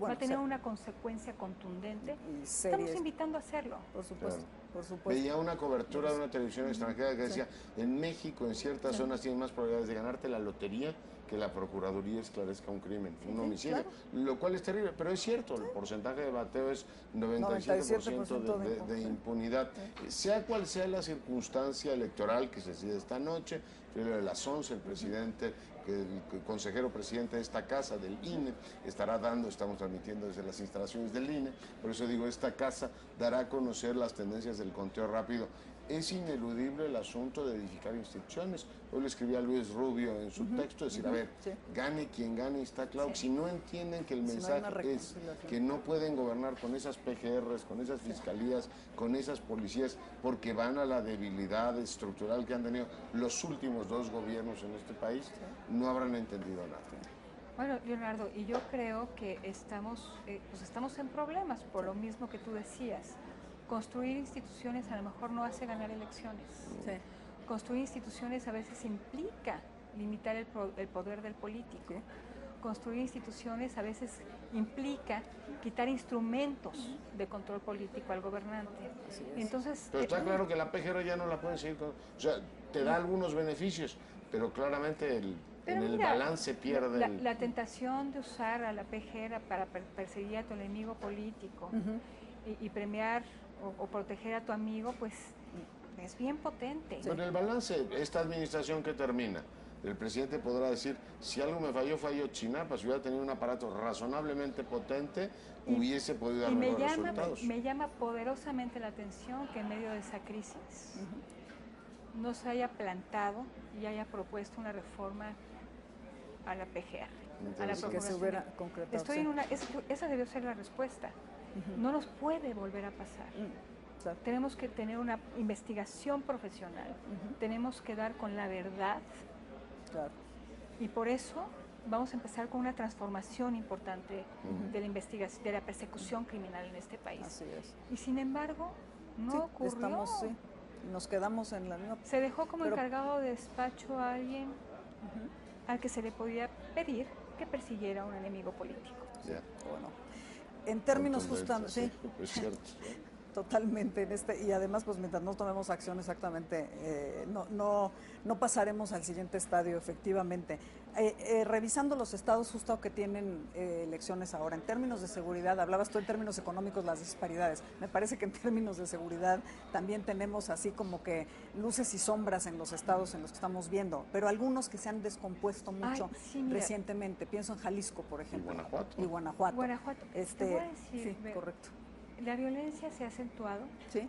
Speaker 3: va a tener una consecuencia contundente, estamos invitando a hacerlo.
Speaker 2: Por supuesto. Por supuesto.
Speaker 1: Veía una cobertura de una televisión extranjera que decía, en México, en ciertas zonas tienes más probabilidades de ganarte la lotería que la Procuraduría esclarezca un crimen, un homicidio, lo cual es terrible, pero es cierto, el porcentaje de bateo es 97% de impunidad. Sea cual sea la circunstancia electoral que se decide esta noche, de las 11, el presidente, el consejero presidente de esta casa, del INE, estará dando, estamos transmitiendo desde las instalaciones del INE, por eso digo, esta casa dará a conocer las tendencias del conteo rápido. Es ineludible el asunto de edificar instituciones. Hoy le escribí a Luis Rubio en su texto, decir, a ver, gane quien gane, está claro. Si no entienden que el mensaje es que no pueden gobernar con esas PGRs, con esas fiscalías, con esas policías, porque van a la debilidad estructural que han tenido los últimos 2 gobiernos en este país, no habrán entendido nada.
Speaker 3: Bueno, Leonardo, y yo creo que estamos en problemas por lo mismo que tú decías. Construir instituciones a lo mejor no hace ganar elecciones. Construir instituciones a veces implica limitar el poder del político. Construir instituciones a veces implica quitar instrumentos de control político al gobernante. Entonces,
Speaker 1: pero está claro que la PGR ya no la pueden seguir con, o sea, te da algunos beneficios, pero claramente en el balance pierde
Speaker 3: la tentación de usar a la PGR para perseguir a tu enemigo político y premiar o proteger a tu amigo, pues es bien potente.
Speaker 1: Pero el balance, esta administración que termina, el presidente podrá decir, si algo me falló Chinapa, si hubiera tenido un aparato razonablemente potente, hubiese podido dar mejores resultados.
Speaker 3: Me llama poderosamente la atención que en medio de esa crisis no se haya plantado y haya propuesto una reforma a la PGR, a la Procuración.
Speaker 2: Que se hubiera concretado.
Speaker 3: Esa debió ser la respuesta. No nos puede volver a pasar. Tenemos que tener una investigación profesional, tenemos que dar con la verdad, y por eso vamos a empezar con una transformación importante de la investigación, de la persecución criminal en este país.
Speaker 2: Así es.
Speaker 3: Y sin embargo, no ocurrió.
Speaker 2: Nos quedamos en la misma.
Speaker 3: Se dejó como encargado de despacho a alguien al que se le podía pedir que persiguiera a un enemigo político.
Speaker 2: Bueno, en términos justamente,
Speaker 1: es cierto.
Speaker 2: totalmente. Y además, pues mientras no tomemos acción exactamente, no pasaremos al siguiente estadio, efectivamente. Revisando los estados justo que tienen elecciones ahora, en términos de seguridad, hablabas tú en términos económicos las disparidades. Me parece que en términos de seguridad también tenemos así como que luces y sombras en los estados en los que estamos viendo, pero algunos que se han descompuesto mucho recientemente. Pienso en Jalisco, por ejemplo.
Speaker 1: Y Guanajuato.
Speaker 3: Guanajuato. Te voy a decir,
Speaker 2: sí, correcto.
Speaker 3: La violencia se ha acentuado,
Speaker 2: sí,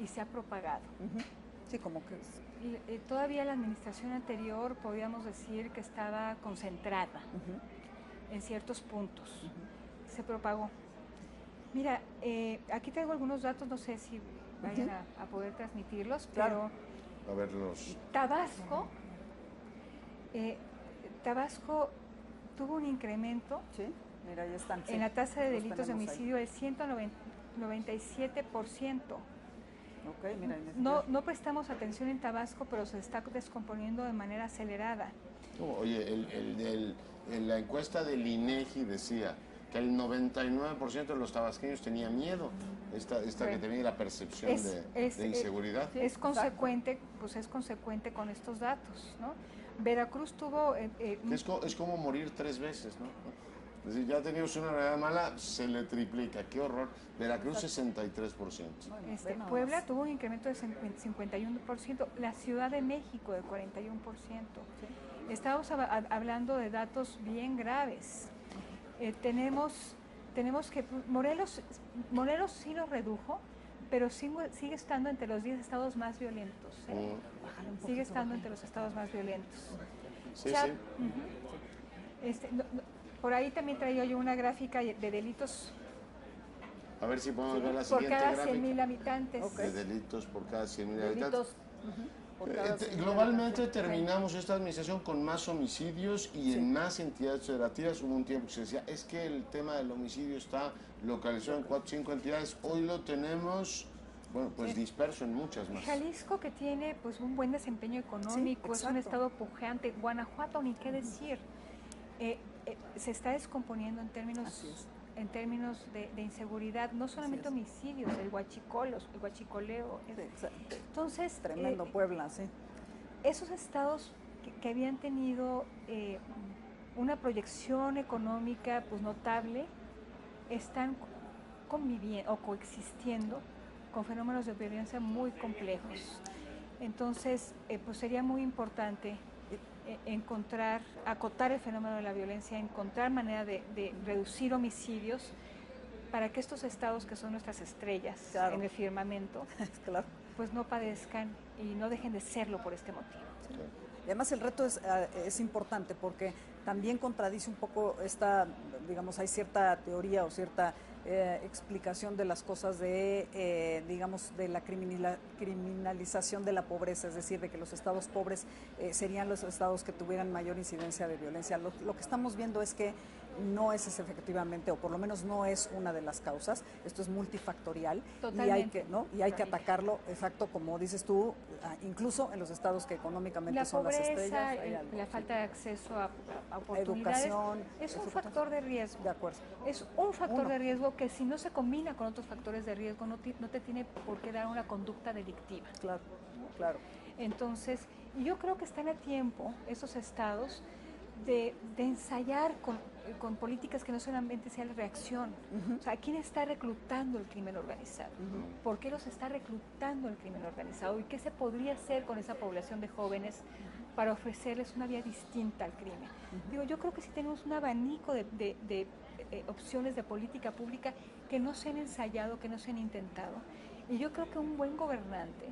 Speaker 3: y se ha propagado.
Speaker 2: Sí, como que
Speaker 3: todavía la administración anterior podíamos decir que estaba concentrada en ciertos puntos. Se propagó. Mira, aquí traigo algunos datos, no sé si vayan a poder transmitirlos,
Speaker 2: claro.
Speaker 3: Pero
Speaker 1: a verlos.
Speaker 3: Tabasco tuvo un incremento.
Speaker 2: Sí. Mira, ya están,
Speaker 3: en la tasa de delitos de homicidio del 197%.
Speaker 2: Okay, mira,
Speaker 3: no prestamos atención en Tabasco, pero se está descomponiendo de manera acelerada.
Speaker 1: Oye, en la encuesta del INEGI decía que el 99% de los tabasqueños tenía miedo, esta que tenía la percepción de inseguridad.
Speaker 3: Es consecuente, pues es consecuente con estos datos, ¿no? Veracruz tuvo...
Speaker 1: es como morir 3 veces, ¿no? Es decir, ya teníamos una realidad mala, se le triplica. ¡Qué horror! Veracruz, 63%.
Speaker 3: Puebla tuvo un incremento de 51%. La Ciudad de México, de 41%. Sí. Estamos hablando de datos bien graves. Tenemos que... Morelos sí lo redujo, pero sigue estando entre los 10 estados más violentos. Sigue estando entre los estados más violentos.
Speaker 1: Sí,
Speaker 3: por ahí también traía yo una gráfica de delitos.
Speaker 1: A ver si podemos ver la siguiente gráfica.
Speaker 3: Por cada 100,000 habitantes.
Speaker 1: De delitos por cada 100,000 habitantes.
Speaker 2: Por cada 100,000
Speaker 1: globalmente habitantes. Terminamos esta administración con más homicidios y en más entidades federativas. Hubo un tiempo que se decía, es que el tema del homicidio está localizado en 4 o 5 entidades. Hoy lo tenemos... Bueno, pues disperso en muchas más.
Speaker 3: Jalisco, que tiene pues un buen desempeño económico, es un estado pujante. Guanajuato, ni qué decir. Se está descomponiendo en términos de inseguridad, no solamente homicidios, el huachicoleo. Entonces,
Speaker 2: tremendo Puebla, sí.
Speaker 3: Esos estados que habían tenido una proyección económica pues notable, están conviviendo o coexistiendo con fenómenos de violencia muy complejos. Entonces, pues sería muy importante acotar el fenómeno de la violencia, encontrar manera de reducir homicidios para que estos estados que son nuestras estrellas en el firmamento, pues no padezcan y no dejen de serlo por este motivo.
Speaker 2: Y además el reto es importante porque también contradice un poco digamos, hay cierta teoría o cierta explicación de las cosas digamos, de la criminalización de la pobreza, es decir, de que los estados pobres serían los estados que tuvieran mayor incidencia de violencia. Lo que estamos viendo es que no es efectivamente, o por lo menos no es una de las causas. Esto es multifactorial.
Speaker 3: Totalmente.
Speaker 2: Y hay que atacarlo, exacto, como dices tú, incluso en los estados que económicamente son las estrellas.
Speaker 3: La falta de acceso a oportunidades,
Speaker 2: educación,
Speaker 3: es un factor de riesgo.
Speaker 2: De acuerdo.
Speaker 3: Es un factor de riesgo que si no se combina con otros factores de riesgo no te tiene por qué dar una conducta delictiva.
Speaker 2: Claro.
Speaker 3: Entonces, yo creo que están a tiempo esos estados de ensayar con políticas que no solamente sea la reacción. O sea, ¿quién está reclutando el crimen organizado? ¿Por qué los está reclutando el crimen organizado? ¿Y qué se podría hacer con esa población de jóvenes para ofrecerles una vía distinta al crimen? Digo, yo creo que sí tenemos un abanico de opciones de política pública que no se han ensayado, que no se han intentado. Y yo creo que un buen gobernante,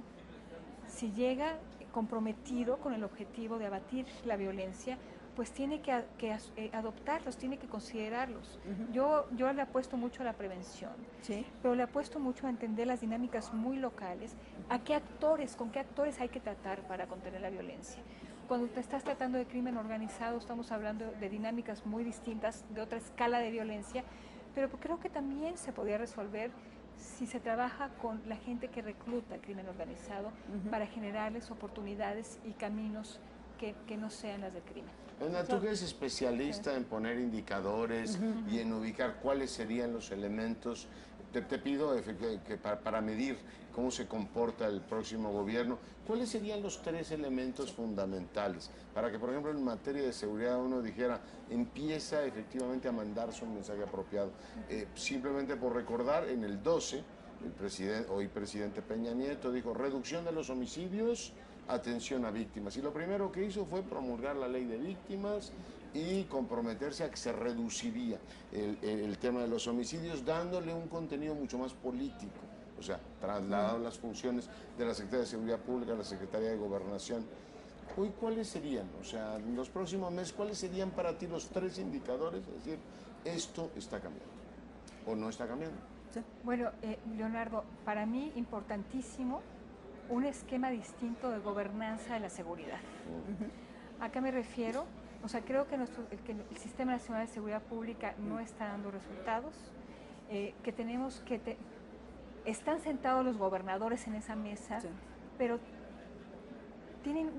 Speaker 3: si llega comprometido con el objetivo de abatir la violencia, pues tiene que adoptarlos, tiene que considerarlos. Yo le apuesto mucho a la prevención, pero le apuesto mucho a entender las dinámicas muy locales, con qué actores hay que tratar para contener la violencia. Cuando te estás tratando de crimen organizado, estamos hablando de dinámicas muy distintas, de otra escala de violencia, pero creo que también se podría resolver si se trabaja con la gente que recluta el crimen organizado para generarles oportunidades y caminos que no sean las del crimen.
Speaker 1: Edna, tú que eres especialista en poner indicadores y en ubicar cuáles serían los elementos te pido que para medir cómo se comporta el próximo gobierno, ¿cuáles serían los 3 elementos fundamentales para que, por ejemplo, en materia de seguridad uno dijera, empieza efectivamente a mandarse un mensaje apropiado? Simplemente por recordar, en el 12, hoy presidente Peña Nieto dijo, reducción de los homicidios, atención a víctimas. Y lo primero que hizo fue promulgar la ley de víctimas y comprometerse a que se reduciría el tema de los homicidios, dándole un contenido mucho más político. O sea, trasladado las funciones de la Secretaría de Seguridad Pública a la Secretaría de Gobernación. Hoy, ¿cuáles serían? O sea, en los próximos meses, ¿cuáles serían para ti los 3 indicadores? Es decir, esto está cambiando o no está cambiando.
Speaker 3: Sí. Bueno, Leonardo, para mí importantísimo un esquema distinto de gobernanza de la seguridad. ¿A qué me refiero? O sea, creo que, el Sistema Nacional de Seguridad Pública no está dando resultados, que tenemos que... Están sentados los gobernadores en esa mesa, sí, pero tienen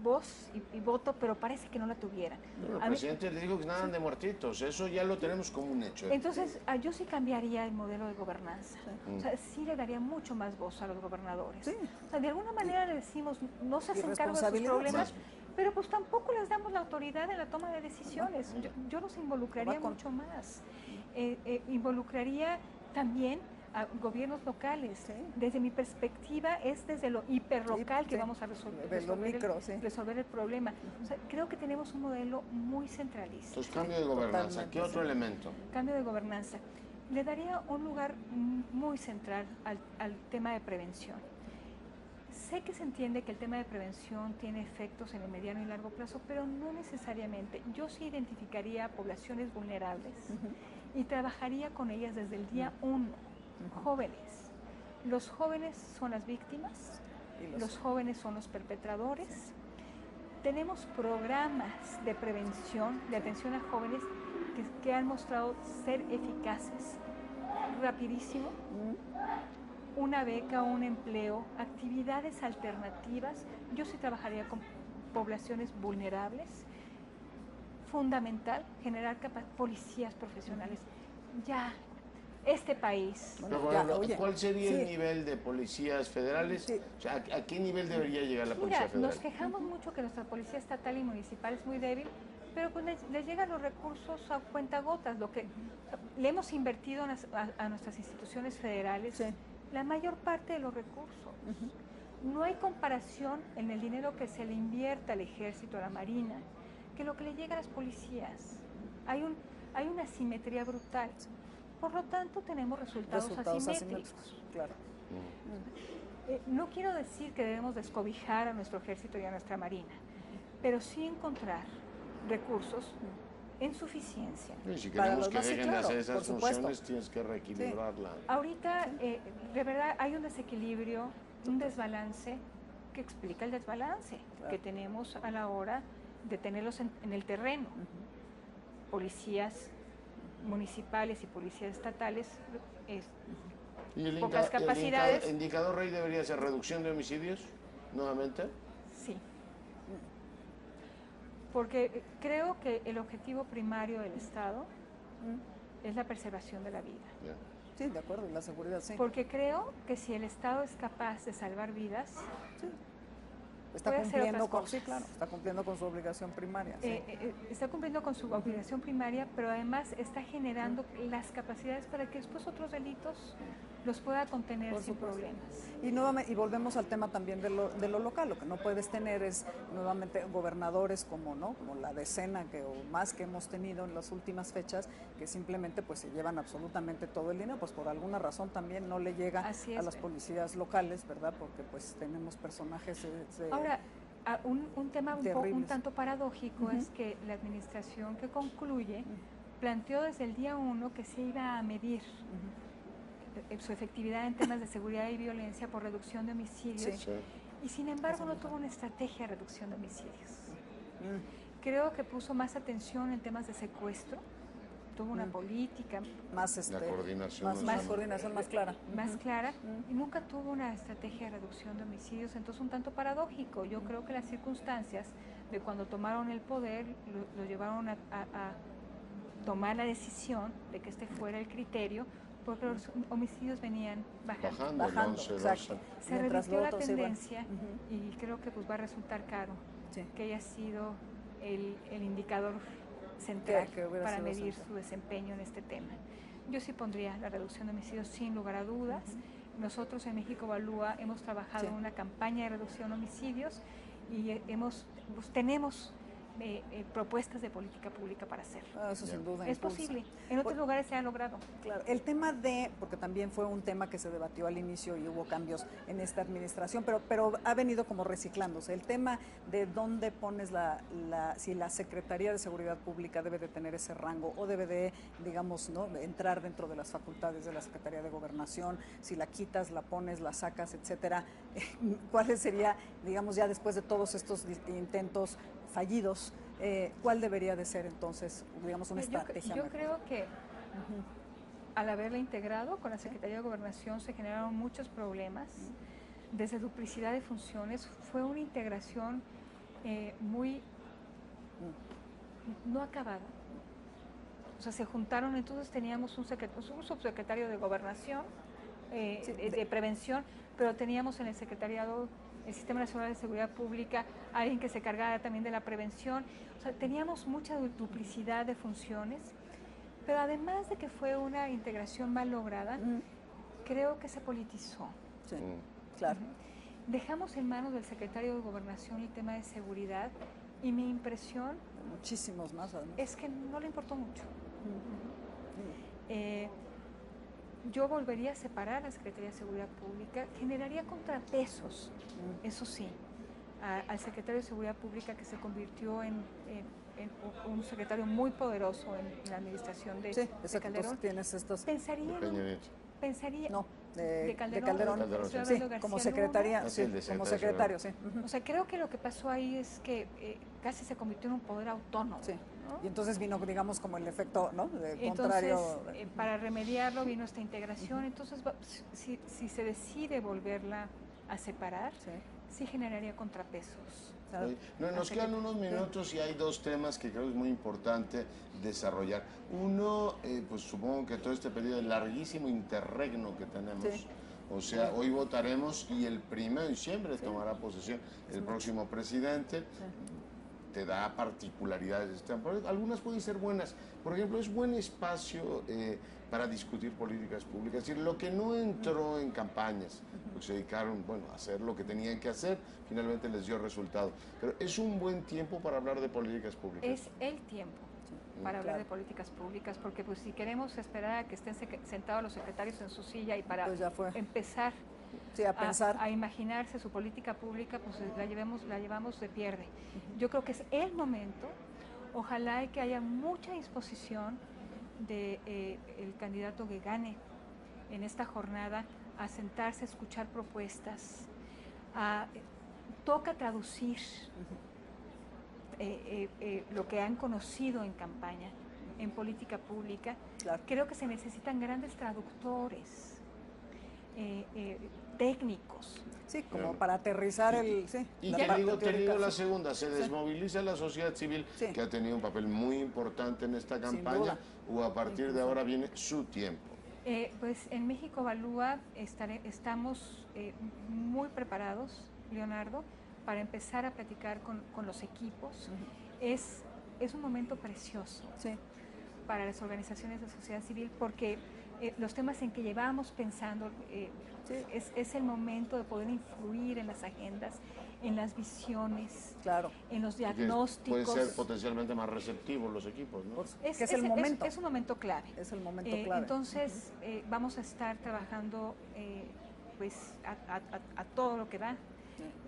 Speaker 3: voz y voto, pero parece que no la tuvieran.
Speaker 1: Bueno, el presidente le dijo que nadan de muertitos, eso ya lo tenemos como un hecho.
Speaker 3: Entonces, yo sí cambiaría el modelo de gobernanza. Sí. O sea, sí le daría mucho más voz a los gobernadores. Sí. O sea, de alguna manera le decimos, no se hacen cargo de sus problemas, pero pues tampoco les damos la autoridad en la toma de decisiones. Yo los involucraría mucho más. Involucraría también a gobiernos locales. Sí. Desde mi perspectiva es desde lo hiperlocal que vamos a resolver el problema. O sea, creo que tenemos un modelo muy centralista.
Speaker 1: Entonces, cambio de gobernanza. Totalmente. ¿Qué otro elemento?
Speaker 3: Cambio de gobernanza. Le daría un lugar muy central al tema de prevención. Sé que se entiende que el tema de prevención tiene efectos en el mediano y largo plazo, pero no necesariamente. Yo sí identificaría a poblaciones vulnerables y trabajaría con ellas desde el día 1. Jóvenes. Los jóvenes son las víctimas, los jóvenes son los perpetradores. Sí. Tenemos programas de prevención, de atención a jóvenes que han mostrado ser eficaces, rapidísimo. Una beca, un empleo, actividades alternativas. Yo sí trabajaría con poblaciones vulnerables. Fundamental, generar policías profesionales. Ya. Este país.
Speaker 1: Bueno, ¿cuál sería el nivel de policías federales? Sí. O sea, ¿a qué nivel debería llegar la policía federal?
Speaker 3: Nos quejamos mucho que nuestra policía estatal y municipal es muy débil, pero pues les llegan los recursos a cuentagotas. Lo que le hemos invertido a nuestras instituciones federales, la mayor parte de los recursos. No hay comparación en el dinero que se le invierte al ejército, a la marina, que lo que le llega a las policías. Hay una asimetría brutal. Por lo tanto, tenemos resultados asimétricos. Claro. No quiero decir que debemos descobijar a nuestro ejército y a nuestra marina, pero sí encontrar recursos en suficiencia.
Speaker 1: Y si queremos que dejen de hacer esas funciones, tienes que reequilibrarla.
Speaker 3: Sí. Ahorita, de verdad, hay un desequilibrio, un desbalance que explica el desbalance que tenemos a la hora de tenerlos en el terreno. Policías municipales y policías estatales, pocas capacidades.
Speaker 1: ¿El indicador rey debería ser reducción de homicidios nuevamente?
Speaker 3: Sí, porque creo que el objetivo primario del Estado es la preservación de la vida.
Speaker 2: Yeah. Sí, de acuerdo, y la seguridad, sí.
Speaker 3: Porque creo que si el Estado es capaz de salvar vidas,
Speaker 2: está cumpliendo está cumpliendo con su obligación primaria. Sí.
Speaker 3: Está cumpliendo con su obligación primaria, pero además está generando las capacidades para que después otros delitos los pueda contener sin problemas.
Speaker 2: Y nuevamente, y volvemos al tema también de lo local. Lo que no puedes tener es nuevamente gobernadores como la decena o más que hemos tenido en las últimas fechas, que simplemente pues se llevan absolutamente todo el dinero, pues por alguna razón también no le llega a las policías locales, ¿verdad? Porque pues tenemos personajes
Speaker 3: Ahora, un tema un tanto paradójico es que la administración que concluye planteó desde el día 1 que se iba a medir su efectividad en temas de seguridad y violencia por reducción de homicidios, y sin embargo no tuvo una estrategia de reducción de homicidios. Creo que puso más atención en temas de secuestro, tuvo una política
Speaker 2: más coordinación más clara.
Speaker 3: Más clara, y nunca tuvo una estrategia de reducción de homicidios. Entonces, un tanto paradójico. Yo creo que las circunstancias de cuando tomaron el poder lo llevaron a tomar la decisión de que este fuera el criterio, porque los homicidios venían bajando.
Speaker 1: Bajando, 11, 12.
Speaker 2: Exacto.
Speaker 3: Se
Speaker 2: Mientras
Speaker 3: revirtió la
Speaker 2: los otros iban.
Speaker 3: tendencia y creo que pues va a resultar caro que haya sido el indicador central
Speaker 2: Que hubiera
Speaker 3: para
Speaker 2: sido
Speaker 3: medir
Speaker 2: central.
Speaker 3: su desempeño en este tema. Yo sí pondría la reducción de homicidios sin lugar a dudas. Nosotros en México Evalúa hemos trabajado en una campaña de reducción de homicidios y tenemos propuestas de política pública para hacerlo.
Speaker 2: Eso sin duda.
Speaker 3: Es posible. En otros lugares se ha logrado.
Speaker 2: Claro, el tema porque también fue un tema que se debatió al inicio y hubo cambios en esta administración, pero ha venido como reciclándose. El tema de dónde pones si la Secretaría de Seguridad Pública debe de tener ese rango o debe de, digamos, ¿no?, entrar dentro de las facultades de la Secretaría de Gobernación, si la quitas, la pones, la sacas, etcétera. ¿Cuál sería, digamos, ya después de todos estos intentos fallidos, cuál debería de ser entonces, digamos, una estrategia
Speaker 3: Yo
Speaker 2: mejor?
Speaker 3: creo que al haberla integrado con la Secretaría de Gobernación se generaron muchos problemas, desde duplicidad de funciones, fue una integración muy no acabada. O sea, se juntaron, entonces teníamos un subsecretario de Gobernación, de prevención, pero teníamos en el secretariado el Sistema Nacional de Seguridad Pública, alguien que se cargara también de la prevención. O sea, teníamos mucha duplicidad de funciones, pero además de que fue una integración mal lograda, creo que se politizó.
Speaker 2: Sí, claro.
Speaker 3: Dejamos en manos del secretario de Gobernación el tema de seguridad y mi impresión
Speaker 2: Muchísimos más, además.
Speaker 3: es que no le importó mucho. Yo volvería a separar la Secretaría de Seguridad Pública, generaría contrapesos, eso sí, al secretario de Seguridad Pública, que se convirtió en un secretario muy poderoso en la administración de Calderón.
Speaker 2: Tienes estos...
Speaker 3: Pensaría
Speaker 2: no,
Speaker 3: de Calderón.
Speaker 2: Sí, como secretaría, sí, como secretario, sí.
Speaker 3: O sea, creo que lo que pasó ahí es que casi se convirtió en un poder autónomo.
Speaker 2: Sí.
Speaker 3: ¿no?
Speaker 2: Y entonces vino, digamos, como el efecto, ¿no?, contrario.
Speaker 3: Para remediarlo vino esta integración. Entonces, si se decide volverla a separar, sí generaría contrapesos.
Speaker 1: Nos quedan unos minutos y hay dos temas que creo que es muy importante desarrollar. Uno, pues supongo que todo este periodo de larguísimo interregno que tenemos, o sea, hoy votaremos y el 1 de diciembre tomará posesión el próximo presidente. Te da particularidades, algunas pueden ser buenas. Por ejemplo, es buen espacio para discutir políticas públicas, es decir, lo que no entró en campañas, porque se dedicaron, a hacer lo que tenían que hacer, finalmente les dio resultado. Pero es un buen tiempo para hablar de políticas públicas.
Speaker 3: Es el tiempo para hablar de políticas públicas, porque pues si queremos esperar a que estén sentados los secretarios en su silla y para empezar
Speaker 2: a pensar,
Speaker 3: a imaginarse su política pública, pues la llevamos de pierde. Yo creo que es el momento, ojalá y que haya mucha disposición de el candidato que gane en esta jornada a sentarse, a escuchar propuestas, toca traducir lo que han conocido en campaña, en política pública. Creo que se necesitan grandes traductores, técnicos.
Speaker 2: Sí, como para aterrizar
Speaker 1: y te digo la segunda, se desmoviliza la sociedad civil, que ha tenido un papel muy importante en esta campaña, o a partir de ahora viene su tiempo.
Speaker 3: Pues en México Evalúa estamos muy preparados, Leonardo, para empezar a platicar con los equipos. Es un momento precioso para las organizaciones de sociedad civil, porque los temas en que llevamos pensando, es el momento de poder influir en las agendas, en las visiones, en los diagnósticos.
Speaker 1: Pueden ser potencialmente más receptivos los equipos, ¿no?
Speaker 2: Es el momento.
Speaker 3: Es un momento clave.
Speaker 2: Es el momento clave.
Speaker 3: Entonces, vamos a estar trabajando a todo lo que da.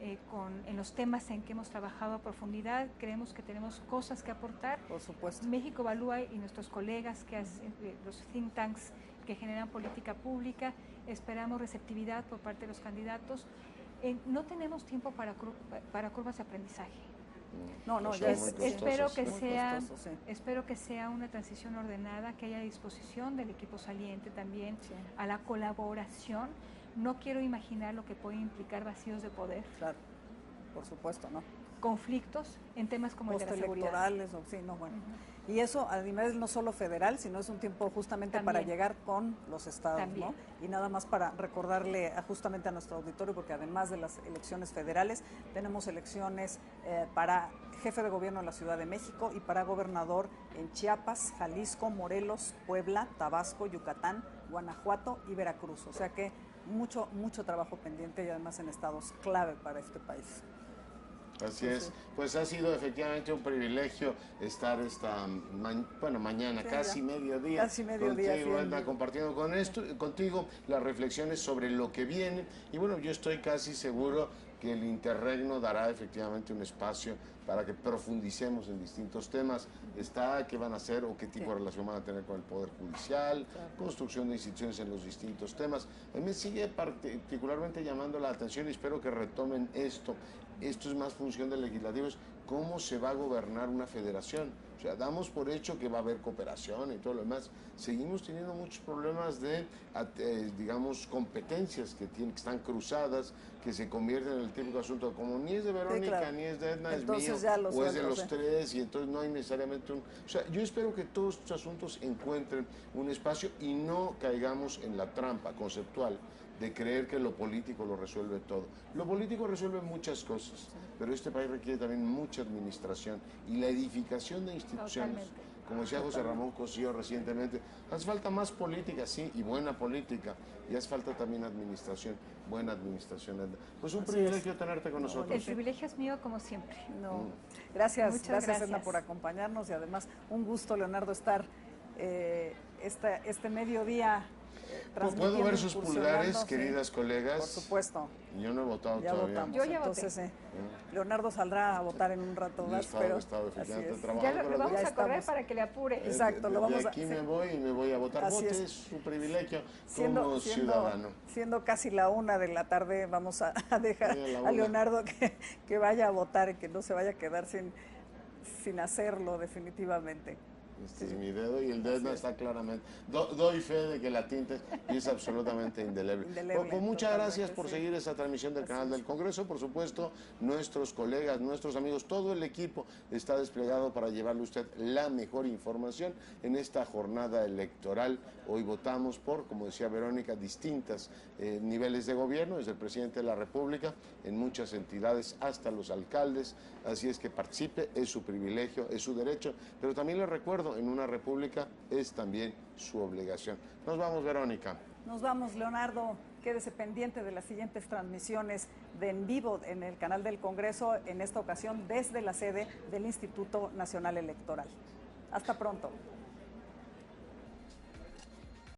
Speaker 3: En los temas en que hemos trabajado a profundidad, creemos que tenemos cosas que aportar.
Speaker 2: Por supuesto.
Speaker 3: México Evalúa y nuestros colegas que hacen los think tanks que generan política pública, esperamos receptividad por parte de los candidatos. No tenemos tiempo para curvas de aprendizaje. Espero que sea una transición ordenada, que haya disposición del equipo saliente también a la colaboración. No quiero imaginar lo que puede implicar vacíos de poder.
Speaker 2: Claro, por supuesto, ¿no?
Speaker 3: conflictos en temas como el de la seguridad.
Speaker 2: Postelectorales, sí, no, bueno. Y eso a nivel no solo federal, sino es un tiempo justamente también para llegar con los estados, ¿no? Y nada más para recordarle justamente a nuestro auditorio, porque además de las elecciones federales, tenemos elecciones para jefe de gobierno en la Ciudad de México y para gobernador en Chiapas, Jalisco, Morelos, Puebla, Tabasco, Yucatán, Guanajuato y Veracruz. O sea que mucho trabajo pendiente y además en estados clave para este país.
Speaker 1: Así es, pues ha sido efectivamente un privilegio estar mañana, casi mediodía, contigo, Edna, compartiendo contigo las reflexiones sobre lo que viene. Y bueno, yo estoy casi seguro que el interregno dará efectivamente un espacio para que profundicemos en distintos temas. Qué van a hacer o qué tipo de relación van a tener con el Poder Judicial, construcción de instituciones en los distintos temas. A mí me sigue particularmente llamando la atención y espero que retomen esto. Esto es más función del legislativo, es cómo se va a gobernar una federación. O sea, damos por hecho que va a haber cooperación y todo lo demás. Seguimos teniendo muchos problemas de, digamos, competencias que están cruzadas, que se convierten en el típico asunto, como ni es de Verónica, ni es de Edna, entonces es mío, o es de los tres, y entonces no hay necesariamente un... O sea, yo espero que todos estos asuntos encuentren un espacio y no caigamos en la trampa conceptual de creer que lo político lo resuelve todo. Lo político resuelve muchas cosas, pero este país requiere también mucha administración y la edificación de instituciones. Totalmente. Como decía José Ramón Cosío recientemente, hace falta más política, sí, y buena política, y hace falta también administración, buena administración. Pues un privilegio tenerte con nosotros.
Speaker 3: El privilegio es mío como siempre.
Speaker 2: Gracias, Edna, por acompañarnos y además un gusto, Leonardo, estar este mediodía.
Speaker 1: ¿Puedo ver sus pulgares, queridas colegas?
Speaker 2: Por supuesto.
Speaker 1: Yo no he votado
Speaker 2: ya
Speaker 1: todavía.
Speaker 2: Votamos. Yo ya voté. Leonardo saldrá a votar en un rato más, pero
Speaker 3: ya lo vamos a correr para que le apure.
Speaker 2: Exacto, lo vamos
Speaker 1: aquí me voy y me voy a votar. Vote, es su privilegio como ciudadano.
Speaker 2: Siendo casi la 1 de la tarde, vamos a dejar a Leonardo que vaya a votar y que no se vaya a quedar sin hacerlo definitivamente.
Speaker 1: Este es mi dedo y el de Edna está claramente. Doy fe de que la tinta es absolutamente indeleble. Pues muchas gracias por seguir esta transmisión del canal del Congreso. Por supuesto, nuestros colegas, nuestros amigos, todo el equipo está desplegado para llevarle a usted la mejor información en esta jornada electoral. Hoy votamos por, como decía Verónica, distintos niveles de gobierno, desde el presidente de la República, en muchas entidades, hasta los alcaldes. Así es que participe, es su privilegio, es su derecho, pero también le recuerdo, en una república es también su obligación. Nos vamos, Verónica.
Speaker 2: Nos vamos, Leonardo. Quédese pendiente de las siguientes transmisiones de en vivo en el canal del Congreso, en esta ocasión desde la sede del Instituto Nacional Electoral. Hasta pronto.